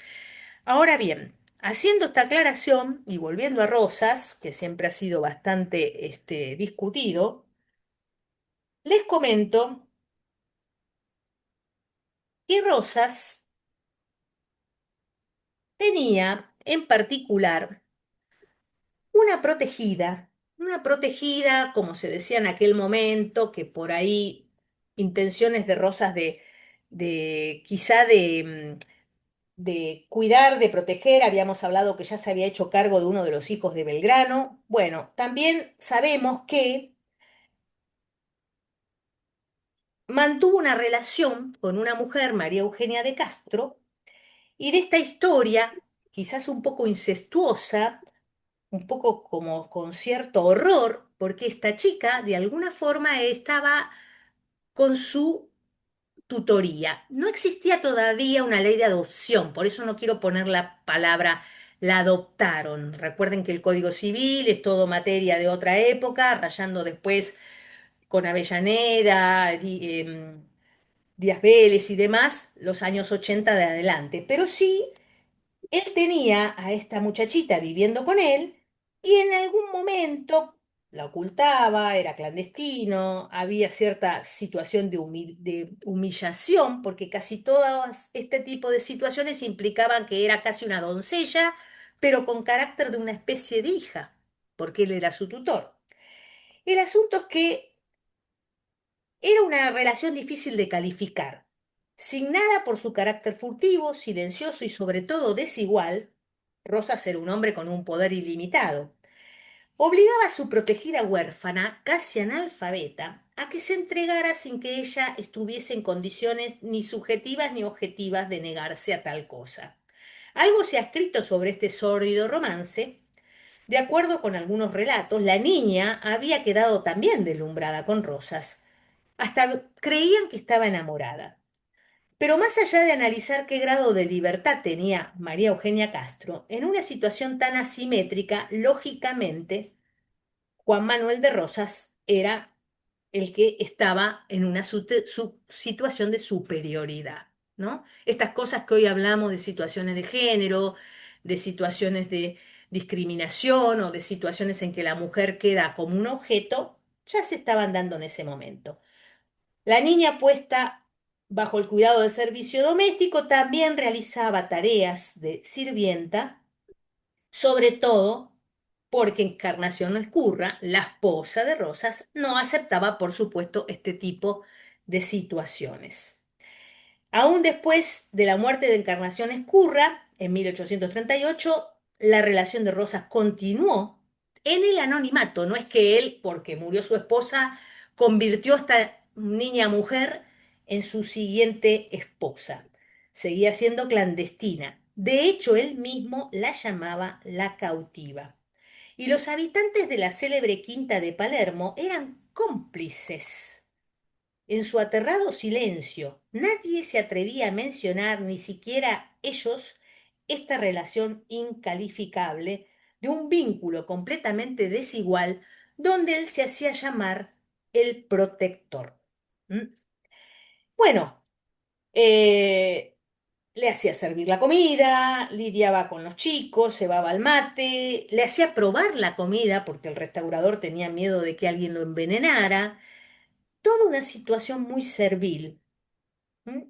Ahora bien, haciendo esta aclaración y volviendo a Rosas, que siempre ha sido bastante discutido, Les comento que Rosas tenía en particular una protegida, como se decía en aquel momento, que por ahí intenciones de Rosas de quizá de cuidar, de proteger, habíamos hablado que ya se había hecho cargo de uno de los hijos de Belgrano. Bueno, también sabemos que mantuvo una relación con una mujer, María Eugenia de Castro, y de esta historia, quizás un poco incestuosa, un poco como con cierto horror, porque esta chica de alguna forma estaba con su tutoría. No existía todavía una ley de adopción, por eso no quiero poner la palabra la adoptaron. Recuerden que el Código Civil es todo materia de otra época, rayando después con Avellaneda, Díaz Vélez y demás, los años 80 de adelante. Pero sí, él tenía a esta muchachita viviendo con él y en algún momento la ocultaba, era clandestino, había cierta situación de humillación, porque casi todas este tipo de situaciones implicaban que era casi una doncella, pero con carácter de una especie de hija, porque él era su tutor. El asunto es que era una relación difícil de calificar, signada por su carácter furtivo, silencioso y sobre todo desigual. Rosas era un hombre con un poder ilimitado. Obligaba a su protegida huérfana, casi analfabeta, a que se entregara sin que ella estuviese en condiciones ni subjetivas ni objetivas de negarse a tal cosa. Algo se ha escrito sobre este sórdido romance. De acuerdo con algunos relatos, la niña había quedado también deslumbrada con Rosas. Hasta creían que estaba enamorada. Pero más allá de analizar qué grado de libertad tenía María Eugenia Castro, en una situación tan asimétrica, lógicamente, Juan Manuel de Rosas era el que estaba en una situación de superioridad, ¿no? Estas cosas que hoy hablamos de situaciones de género, de situaciones de discriminación o de situaciones en que la mujer queda como un objeto, ya se estaban dando en ese momento. La niña puesta bajo el cuidado del servicio doméstico también realizaba tareas de sirvienta, sobre todo porque Encarnación Escurra, la esposa de Rosas, no aceptaba, por supuesto, este tipo de situaciones. Aún después de la muerte de Encarnación Escurra, en 1838, la relación de Rosas continuó en el anonimato. No es que él, porque murió su esposa, convirtió a esta niña mujer en su siguiente esposa. Seguía siendo clandestina. De hecho, él mismo la llamaba la cautiva. Y los habitantes de la célebre quinta de Palermo eran cómplices en su aterrado silencio. Nadie se atrevía a mencionar, ni siquiera ellos, esta relación incalificable de un vínculo completamente desigual donde él se hacía llamar el protector. ¿Mm? Bueno, eh, le hacía servir la comida, lidiaba con los chicos, cebaba el mate, le hacía probar la comida porque el restaurador tenía miedo de que alguien lo envenenara. Toda una situación muy servil. ¿Mm?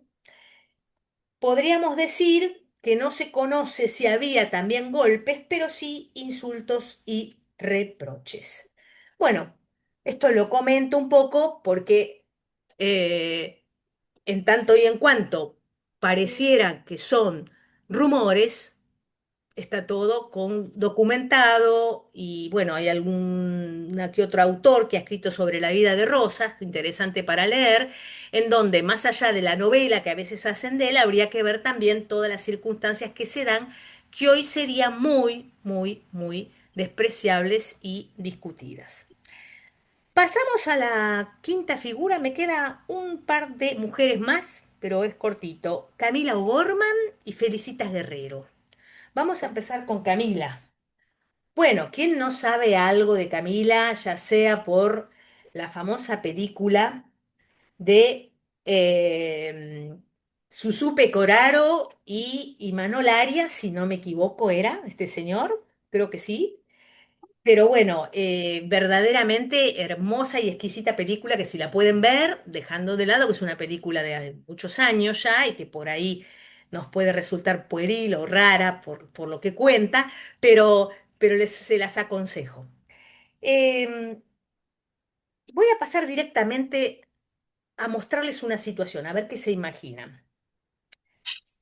Podríamos decir que no se conoce si había también golpes, pero sí insultos y reproches. Bueno, esto lo comento un poco porque eh, en tanto y en cuanto pareciera que son rumores, está todo documentado y bueno, hay alguna que otro autor que ha escrito sobre la vida de Rosas, interesante para leer, en donde más allá de la novela que a veces hacen de él, habría que ver también todas las circunstancias que se dan, que hoy serían muy, muy, muy despreciables y discutidas. Pasamos a la quinta figura, me queda un par de mujeres más, pero es cortito. Camila O'Gorman y Felicitas Guerrero. Vamos a empezar con Camila. Bueno, ¿quién no sabe algo de Camila, ya sea por la famosa película de Susupe Coraro y Imanol Arias, si no me equivoco, era este señor? Creo que sí. Pero bueno, verdaderamente hermosa y exquisita película que si la pueden ver, dejando de lado que es una película de muchos años ya y que por ahí nos puede resultar pueril o rara por lo que cuenta, pero se las aconsejo. Eh, Voy a pasar directamente a mostrarles una situación, a ver qué se imaginan.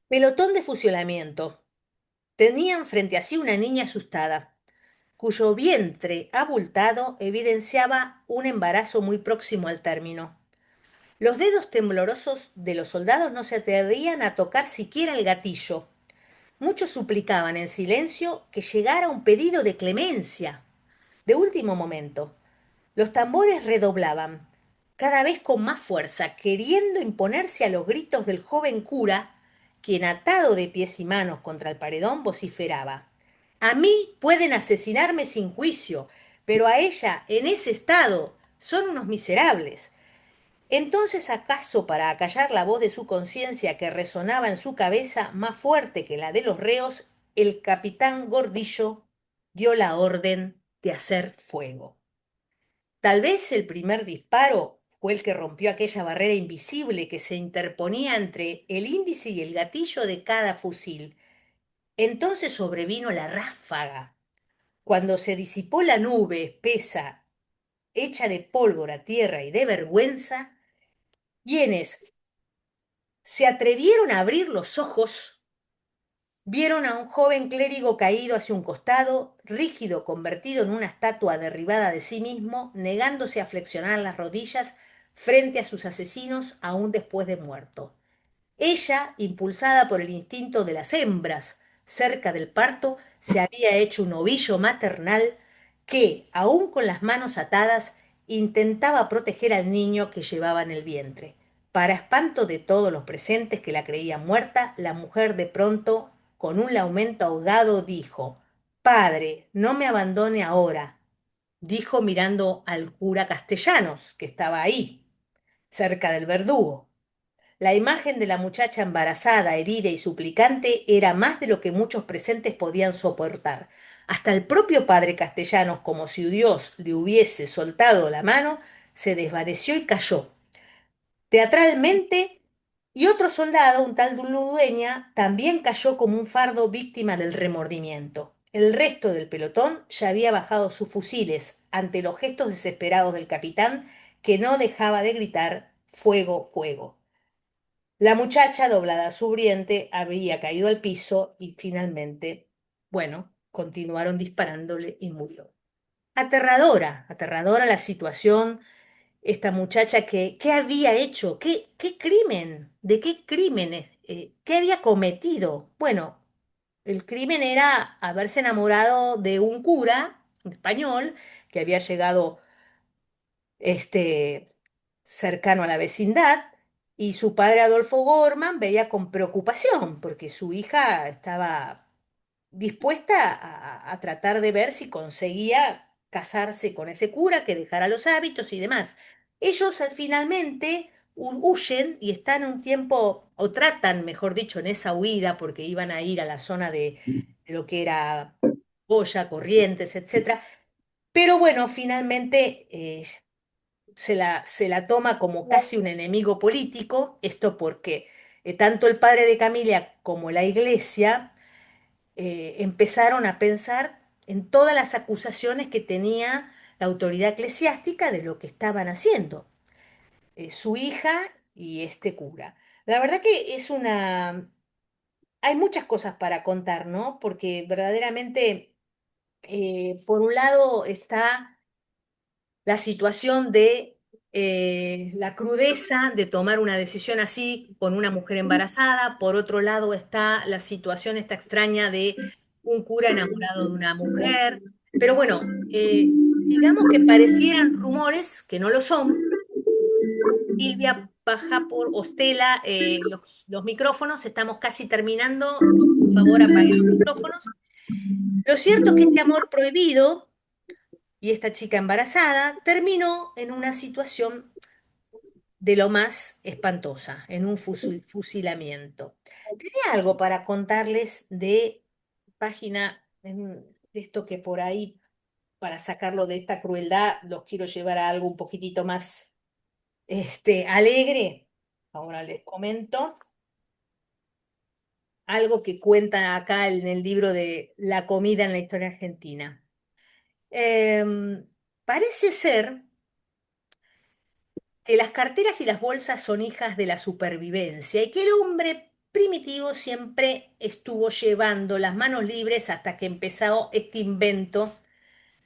Pelotón de fusilamiento. Tenían frente a sí una niña asustada, cuyo vientre abultado evidenciaba un embarazo muy próximo al término. Los dedos temblorosos de los soldados no se atrevían a tocar siquiera el gatillo. Muchos suplicaban en silencio que llegara un pedido de clemencia. De último momento, los tambores redoblaban, cada vez con más fuerza, queriendo imponerse a los gritos del joven cura, quien atado de pies y manos contra el paredón vociferaba. A mí pueden asesinarme sin juicio, pero a ella, en ese estado, son unos miserables. Entonces, acaso para acallar la voz de su conciencia que resonaba en su cabeza más fuerte que la de los reos, el capitán Gordillo dio la orden de hacer fuego. Tal vez el primer disparo fue el que rompió aquella barrera invisible que se interponía entre el índice y el gatillo de cada fusil. Entonces sobrevino la ráfaga. Cuando se disipó la nube espesa, hecha de pólvora, tierra y de vergüenza, quienes se atrevieron a abrir los ojos vieron a un joven clérigo caído hacia un costado, rígido, convertido en una estatua derribada de sí mismo, negándose a flexionar las rodillas frente a sus asesinos aún después de muerto. Ella, impulsada por el instinto de las hembras cerca del parto, se había hecho un ovillo maternal que, aún con las manos atadas, intentaba proteger al niño que llevaba en el vientre. Para espanto de todos los presentes que la creían muerta, la mujer de pronto, con un lamento ahogado, dijo: Padre, no me abandone ahora, dijo mirando al cura Castellanos, que estaba ahí, cerca del verdugo. La imagen de la muchacha embarazada, herida y suplicante era más de lo que muchos presentes podían soportar. Hasta el propio padre Castellanos, como si Dios le hubiese soltado la mano, se desvaneció y cayó. Teatralmente, y otro soldado, un tal Ludueña, también cayó como un fardo víctima del remordimiento. El resto del pelotón ya había bajado sus fusiles ante los gestos desesperados del capitán, que no dejaba de gritar: fuego, fuego. La muchacha, doblada a su vientre, había caído al piso y finalmente, bueno, continuaron disparándole y murió. Aterradora, aterradora la situación. Esta muchacha que, ¿qué había hecho? ¿Qué crimen? ¿De qué crímenes? ¿Qué había cometido? Bueno, el crimen era haberse enamorado de un cura un español que había llegado este, cercano a la vecindad, y su padre Adolfo Gorman veía con preocupación porque su hija estaba dispuesta a tratar de ver si conseguía casarse con ese cura, que dejara los hábitos y demás. Ellos finalmente huyen y están un tiempo, o tratan, mejor dicho, en esa huida, porque iban a ir a la zona de lo que era Goya, Corrientes, etcétera. Pero bueno, finalmente se la toma como casi un enemigo político, esto porque tanto el padre de Camila como la iglesia empezaron a pensar en todas las acusaciones que tenía la autoridad eclesiástica de lo que estaban haciendo, su hija y este cura. La verdad que es una... Hay muchas cosas para contar, ¿no? Porque verdaderamente, por un lado está la situación de la crudeza de tomar una decisión así con una mujer embarazada. Por otro lado está la situación esta extraña de un cura enamorado de una mujer. Pero bueno, digamos que parecieran rumores, que no lo son. Silvia, baja por Ostela los micrófonos, estamos casi terminando. Por favor, apaguen los micrófonos. Lo cierto es que este amor prohibido y esta chica embarazada terminó en una situación de lo más espantosa, en un fusilamiento. Tenía algo para contarles de página, de esto que por ahí para sacarlo de esta crueldad, los quiero llevar a algo un poquitito más alegre. Ahora les comento algo que cuenta acá en el libro de La comida en la historia argentina. Em, Parece ser que las carteras y las bolsas son hijas de la supervivencia y que el hombre primitivo siempre estuvo llevando las manos libres hasta que empezó este invento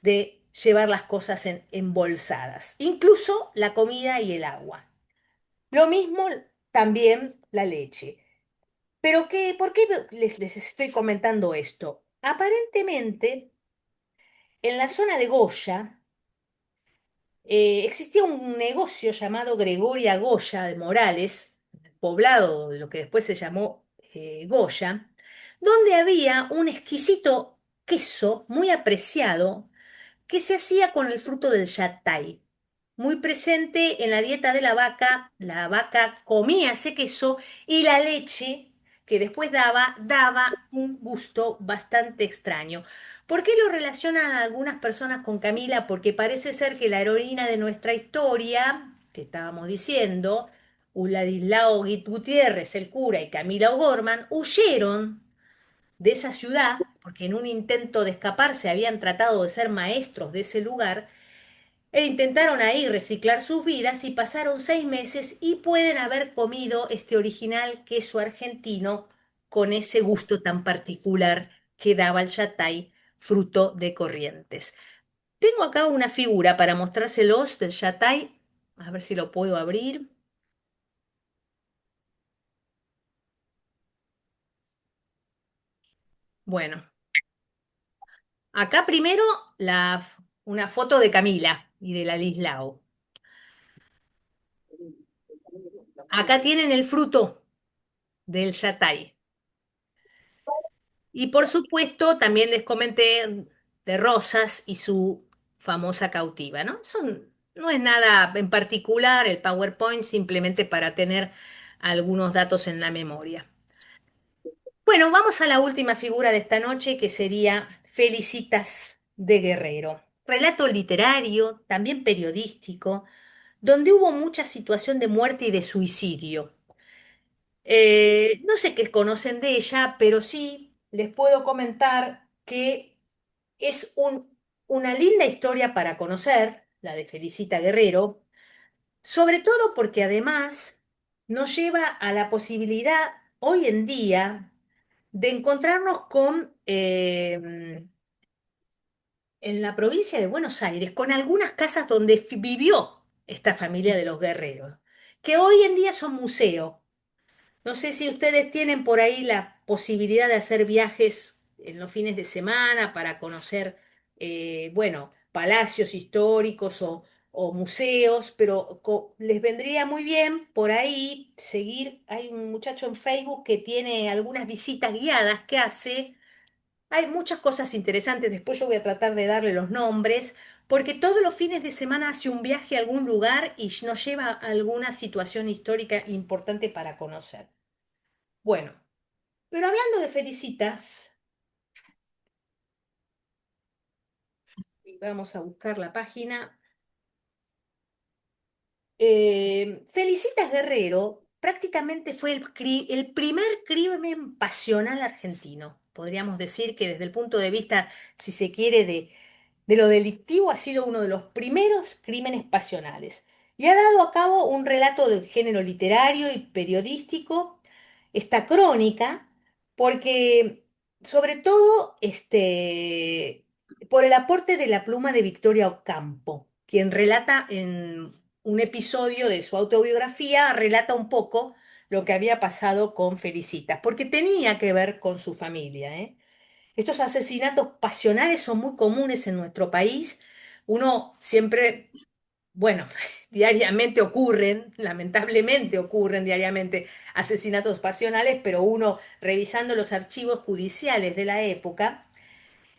de llevar las cosas embolsadas, incluso la comida y el agua. Lo mismo también la leche. Pero ¿por qué les estoy comentando esto? Aparentemente, en la zona de Goya, existía un negocio llamado Gregoria Goya de Morales, poblado de lo que después se llamó Goya, donde había un exquisito queso muy apreciado que se hacía con el fruto del yatay. Muy presente en la dieta de la vaca comía ese queso y la leche que después daba un gusto bastante extraño. ¿Por qué lo relacionan algunas personas con Camila? Porque parece ser que la heroína de nuestra historia, que estábamos diciendo, Ladislao Gutiérrez, el cura, y Camila O'Gorman, huyeron de esa ciudad, porque en un intento de escaparse habían tratado de ser maestros de ese lugar, e intentaron ahí reciclar sus vidas y pasaron 6 meses y pueden haber comido este original queso argentino con ese gusto tan particular que daba el yatay, fruto de Corrientes. Tengo acá una figura para mostrárselos del yatay, a ver si lo puedo abrir. Bueno, acá primero una foto de Camila y de Ladislao. Acá tienen el fruto del yatay. Y por supuesto, también les comenté de Rosas y su famosa cautiva, ¿no? No es nada en particular el PowerPoint, simplemente para tener algunos datos en la memoria. Bueno, vamos a la última figura de esta noche, que sería Felicitas de Guerrero. Relato literario, también periodístico, donde hubo mucha situación de muerte y de suicidio. No sé qué conocen de ella, pero sí les puedo comentar que es una linda historia para conocer, la de Felicita Guerrero, sobre todo porque además nos lleva a la posibilidad hoy en día de encontrarnos con, en la provincia de Buenos Aires, con algunas casas donde vivió esta familia de los guerreros, que hoy en día son museos. No sé si ustedes tienen por ahí la posibilidad de hacer viajes en los fines de semana para conocer, bueno, palacios históricos o museos, pero les vendría muy bien por ahí seguir. Hay un muchacho en Facebook que tiene algunas visitas guiadas que hace. Hay muchas cosas interesantes. Después yo voy a tratar de darle los nombres, porque todos los fines de semana hace un viaje a algún lugar y nos lleva a alguna situación histórica importante para conocer. Bueno, pero hablando de Felicitas, y vamos a buscar la página, Felicitas Guerrero prácticamente fue el primer crimen pasional argentino. Podríamos decir que desde el punto de vista, si se quiere, de lo delictivo, ha sido uno de los primeros crímenes pasionales. Y ha dado a cabo un relato de género literario y periodístico, esta crónica, porque sobre todo por el aporte de la pluma de Victoria Ocampo, quien relata en un episodio de su autobiografía, relata un poco lo que había pasado con Felicitas, porque tenía que ver con su familia, ¿eh? Estos asesinatos pasionales son muy comunes en nuestro país. Uno siempre, bueno, diariamente ocurren, lamentablemente ocurren diariamente asesinatos pasionales, pero uno revisando los archivos judiciales de la época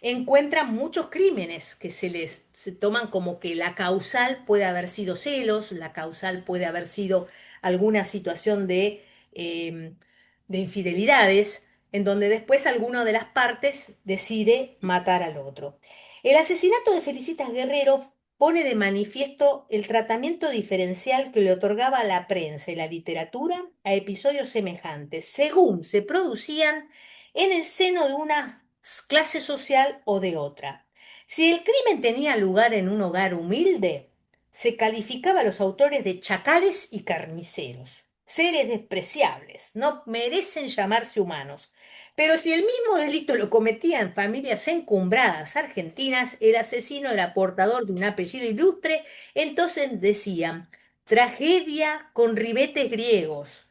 encuentra muchos crímenes que se toman como que la causal puede haber sido celos, la causal puede haber sido alguna situación eh, de infidelidades, en donde después alguna de las partes decide matar al otro. El asesinato de Felicitas Guerrero pone de manifiesto el tratamiento diferencial que le otorgaba la prensa y la literatura a episodios semejantes, según se producían en el seno de una clase social o de otra. Si el crimen tenía lugar en un hogar humilde, se calificaba a los autores de chacales y carniceros, seres despreciables, no merecen llamarse humanos. Pero si el mismo delito lo cometía en familias encumbradas argentinas, el asesino era portador de un apellido ilustre, entonces decían, tragedia con ribetes griegos,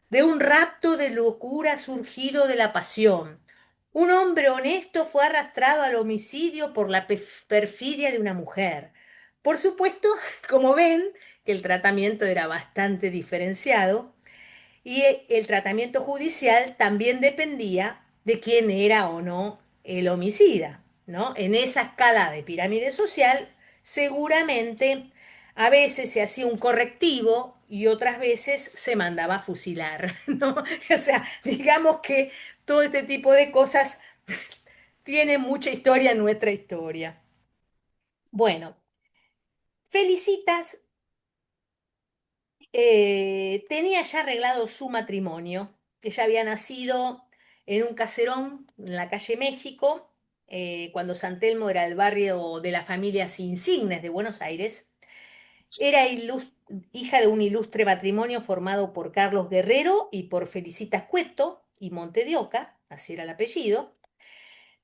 de un rapto de locura surgido de la pasión. Un hombre honesto fue arrastrado al homicidio por la perfidia de una mujer. Por supuesto, como ven, que el tratamiento era bastante diferenciado y el tratamiento judicial también dependía de quién era o no el homicida, ¿no? En esa escala de pirámide social, seguramente a veces se hacía un correctivo y otras veces se mandaba a fusilar, ¿no? O sea, digamos que todo este tipo de cosas tiene mucha historia en nuestra historia. Bueno, Felicitas tenía ya arreglado su matrimonio. Ella había nacido en un caserón en la calle México, cuando San Telmo era el barrio de las familias insignes de Buenos Aires. Era hija de un ilustre matrimonio formado por Carlos Guerrero y por Felicitas Cueto y Monte de Oca, así era el apellido.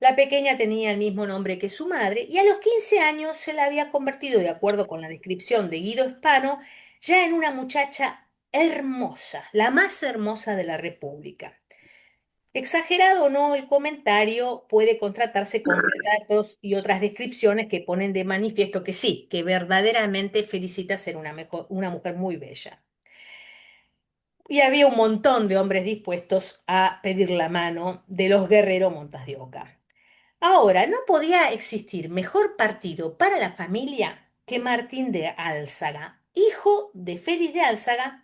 La pequeña tenía el mismo nombre que su madre y a los 15 años se la había convertido, de acuerdo con la descripción de Guido Hispano, ya en una muchacha hermosa, la más hermosa de la República. Exagerado o no el comentario, puede contratarse con relatos y otras descripciones que ponen de manifiesto que sí, que verdaderamente felicita ser una mujer muy bella. Y había un montón de hombres dispuestos a pedir la mano de los guerreros Montas de Oca. Ahora, no podía existir mejor partido para la familia que Martín de Álzaga, hijo de Félix de Álzaga,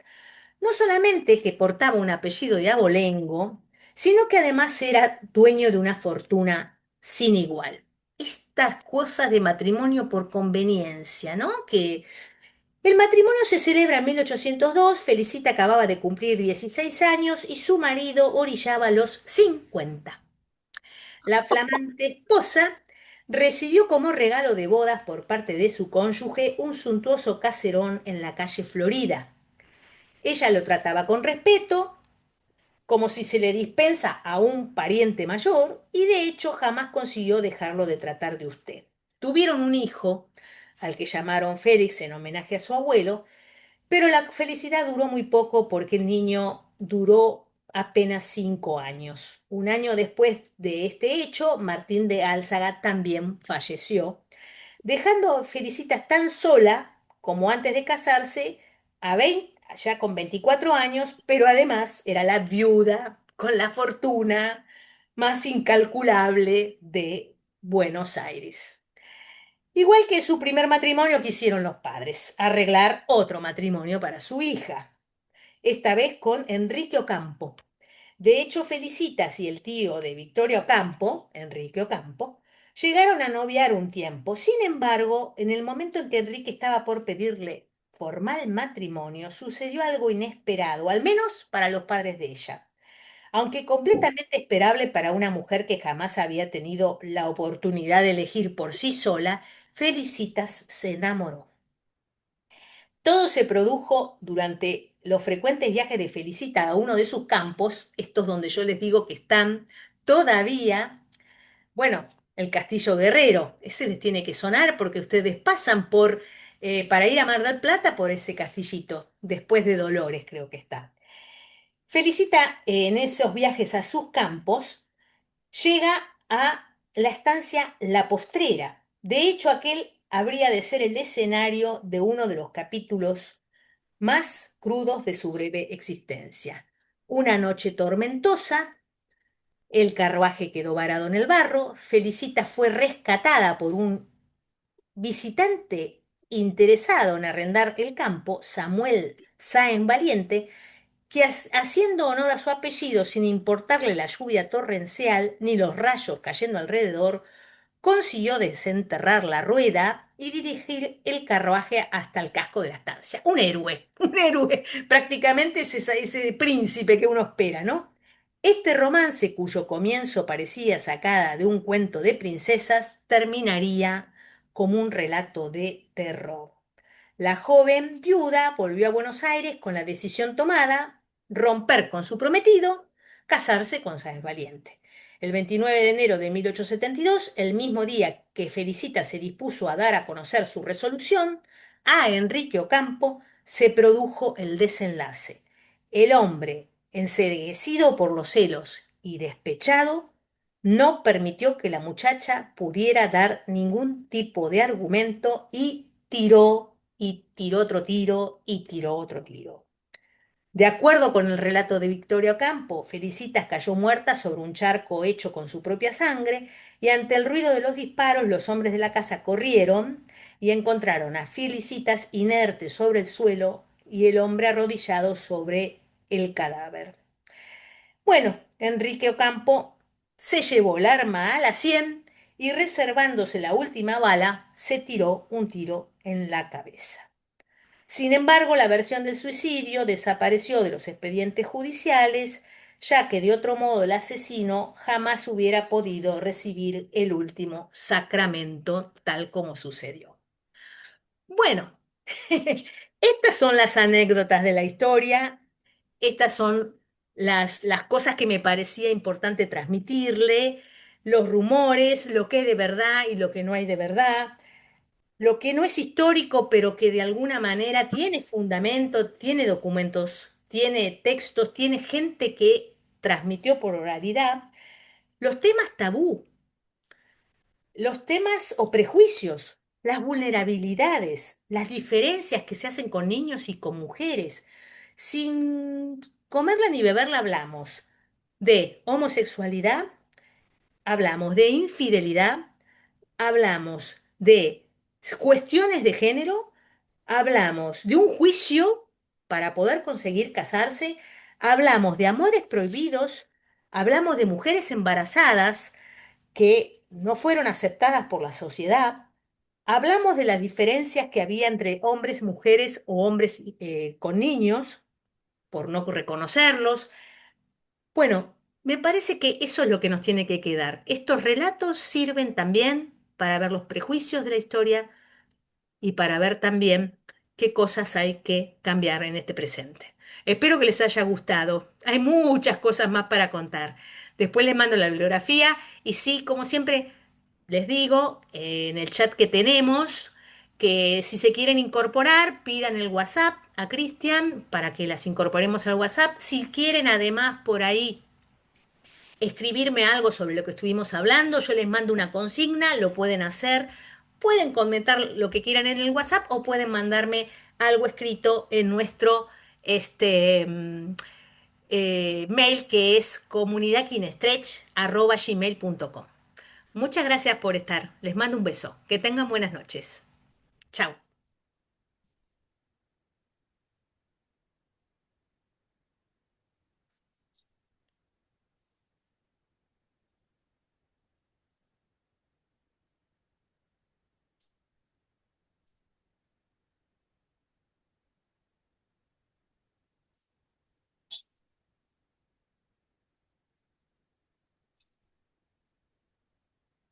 no solamente que portaba un apellido de abolengo, sino que además era dueño de una fortuna sin igual. Estas cosas de matrimonio por conveniencia, ¿no? Que el matrimonio se celebra en 1802, Felicita acababa de cumplir 16 años y su marido orillaba los 50. La flamante esposa recibió como regalo de bodas por parte de su cónyuge un suntuoso caserón en la calle Florida. Ella lo trataba con respeto, como si se le dispensa a un pariente mayor, y de hecho jamás consiguió dejarlo de tratar de usted. Tuvieron un hijo, al que llamaron Félix en homenaje a su abuelo, pero la felicidad duró muy poco porque el niño duró apenas 5 años. Un año después de este hecho, Martín de Álzaga también falleció, dejando a Felicitas tan sola como antes de casarse, ya con 24 años, pero además era la viuda con la fortuna más incalculable de Buenos Aires. Igual que su primer matrimonio, quisieron los padres arreglar otro matrimonio para su hija, esta vez con Enrique Ocampo. De hecho, Felicitas y el tío de Victoria Ocampo, Enrique Ocampo, llegaron a noviar un tiempo. Sin embargo, en el momento en que Enrique estaba por pedirle formal matrimonio, sucedió algo inesperado, al menos para los padres de ella. Aunque completamente esperable para una mujer que jamás había tenido la oportunidad de elegir por sí sola, Felicitas se enamoró. Todo se produjo durante los frecuentes viajes de Felicita a uno de sus campos, estos donde yo les digo que están todavía, bueno, el Castillo Guerrero, ese les tiene que sonar porque ustedes pasan para ir a Mar del Plata por ese castillito, después de Dolores creo que está. Felicita en esos viajes a sus campos llega a la estancia La Postrera. De hecho, aquel habría de ser el escenario de uno de los capítulos más crudos de su breve existencia. Una noche tormentosa, el carruaje quedó varado en el barro, Felicita fue rescatada por un visitante interesado en arrendar el campo, Samuel Sáenz Valiente, que haciendo honor a su apellido sin importarle la lluvia torrencial ni los rayos cayendo alrededor, consiguió desenterrar la rueda y dirigir el carruaje hasta el casco de la estancia. Un héroe, un héroe. Prácticamente es ese príncipe que uno espera, ¿no? Este romance, cuyo comienzo parecía sacada de un cuento de princesas, terminaría como un relato de terror. La joven viuda volvió a Buenos Aires con la decisión tomada, romper con su prometido, casarse con Sáenz Valiente. El 29 de enero de 1872, el mismo día que Felicita se dispuso a dar a conocer su resolución, a Enrique Ocampo se produjo el desenlace. El hombre, enceguecido por los celos y despechado, no permitió que la muchacha pudiera dar ningún tipo de argumento y tiró otro tiro y tiró otro tiro. De acuerdo con el relato de Victoria Ocampo, Felicitas cayó muerta sobre un charco hecho con su propia sangre y ante el ruido de los disparos los hombres de la casa corrieron y encontraron a Felicitas inerte sobre el suelo y el hombre arrodillado sobre el cadáver. Bueno, Enrique Ocampo se llevó el arma a la 100 y reservándose la última bala, se tiró un tiro en la cabeza. Sin embargo, la versión del suicidio desapareció de los expedientes judiciales, ya que de otro modo el asesino jamás hubiera podido recibir el último sacramento tal como sucedió. Bueno, estas son las anécdotas de la historia. Estas son las cosas que me parecía importante transmitirle, los rumores, lo que es de verdad y lo que no hay de verdad, lo que no es histórico, pero que de alguna manera tiene fundamento, tiene documentos, tiene textos, tiene gente que transmitió por oralidad, los temas tabú, los temas o prejuicios, las vulnerabilidades, las diferencias que se hacen con niños y con mujeres. Sin comerla ni beberla hablamos de homosexualidad, hablamos de infidelidad, hablamos de cuestiones de género, hablamos de un juicio para poder conseguir casarse, hablamos de amores prohibidos, hablamos de mujeres embarazadas que no fueron aceptadas por la sociedad, hablamos de las diferencias que había entre hombres, mujeres o hombres con niños, por no reconocerlos. Bueno, me parece que eso es lo que nos tiene que quedar. Estos relatos sirven también para ver los prejuicios de la historia y para ver también qué cosas hay que cambiar en este presente. Espero que les haya gustado. Hay muchas cosas más para contar. Después les mando la bibliografía y sí, como siempre les digo en el chat que tenemos que si se quieren incorporar, pidan el WhatsApp a Cristian para que las incorporemos al WhatsApp. Si quieren además por ahí escribirme algo sobre lo que estuvimos hablando, yo les mando una consigna, lo pueden hacer, pueden comentar lo que quieran en el WhatsApp o pueden mandarme algo escrito en nuestro este, mail que es comunidadkinestretch@gmail.com. Muchas gracias por estar. Les mando un beso. Que tengan buenas noches. Chao.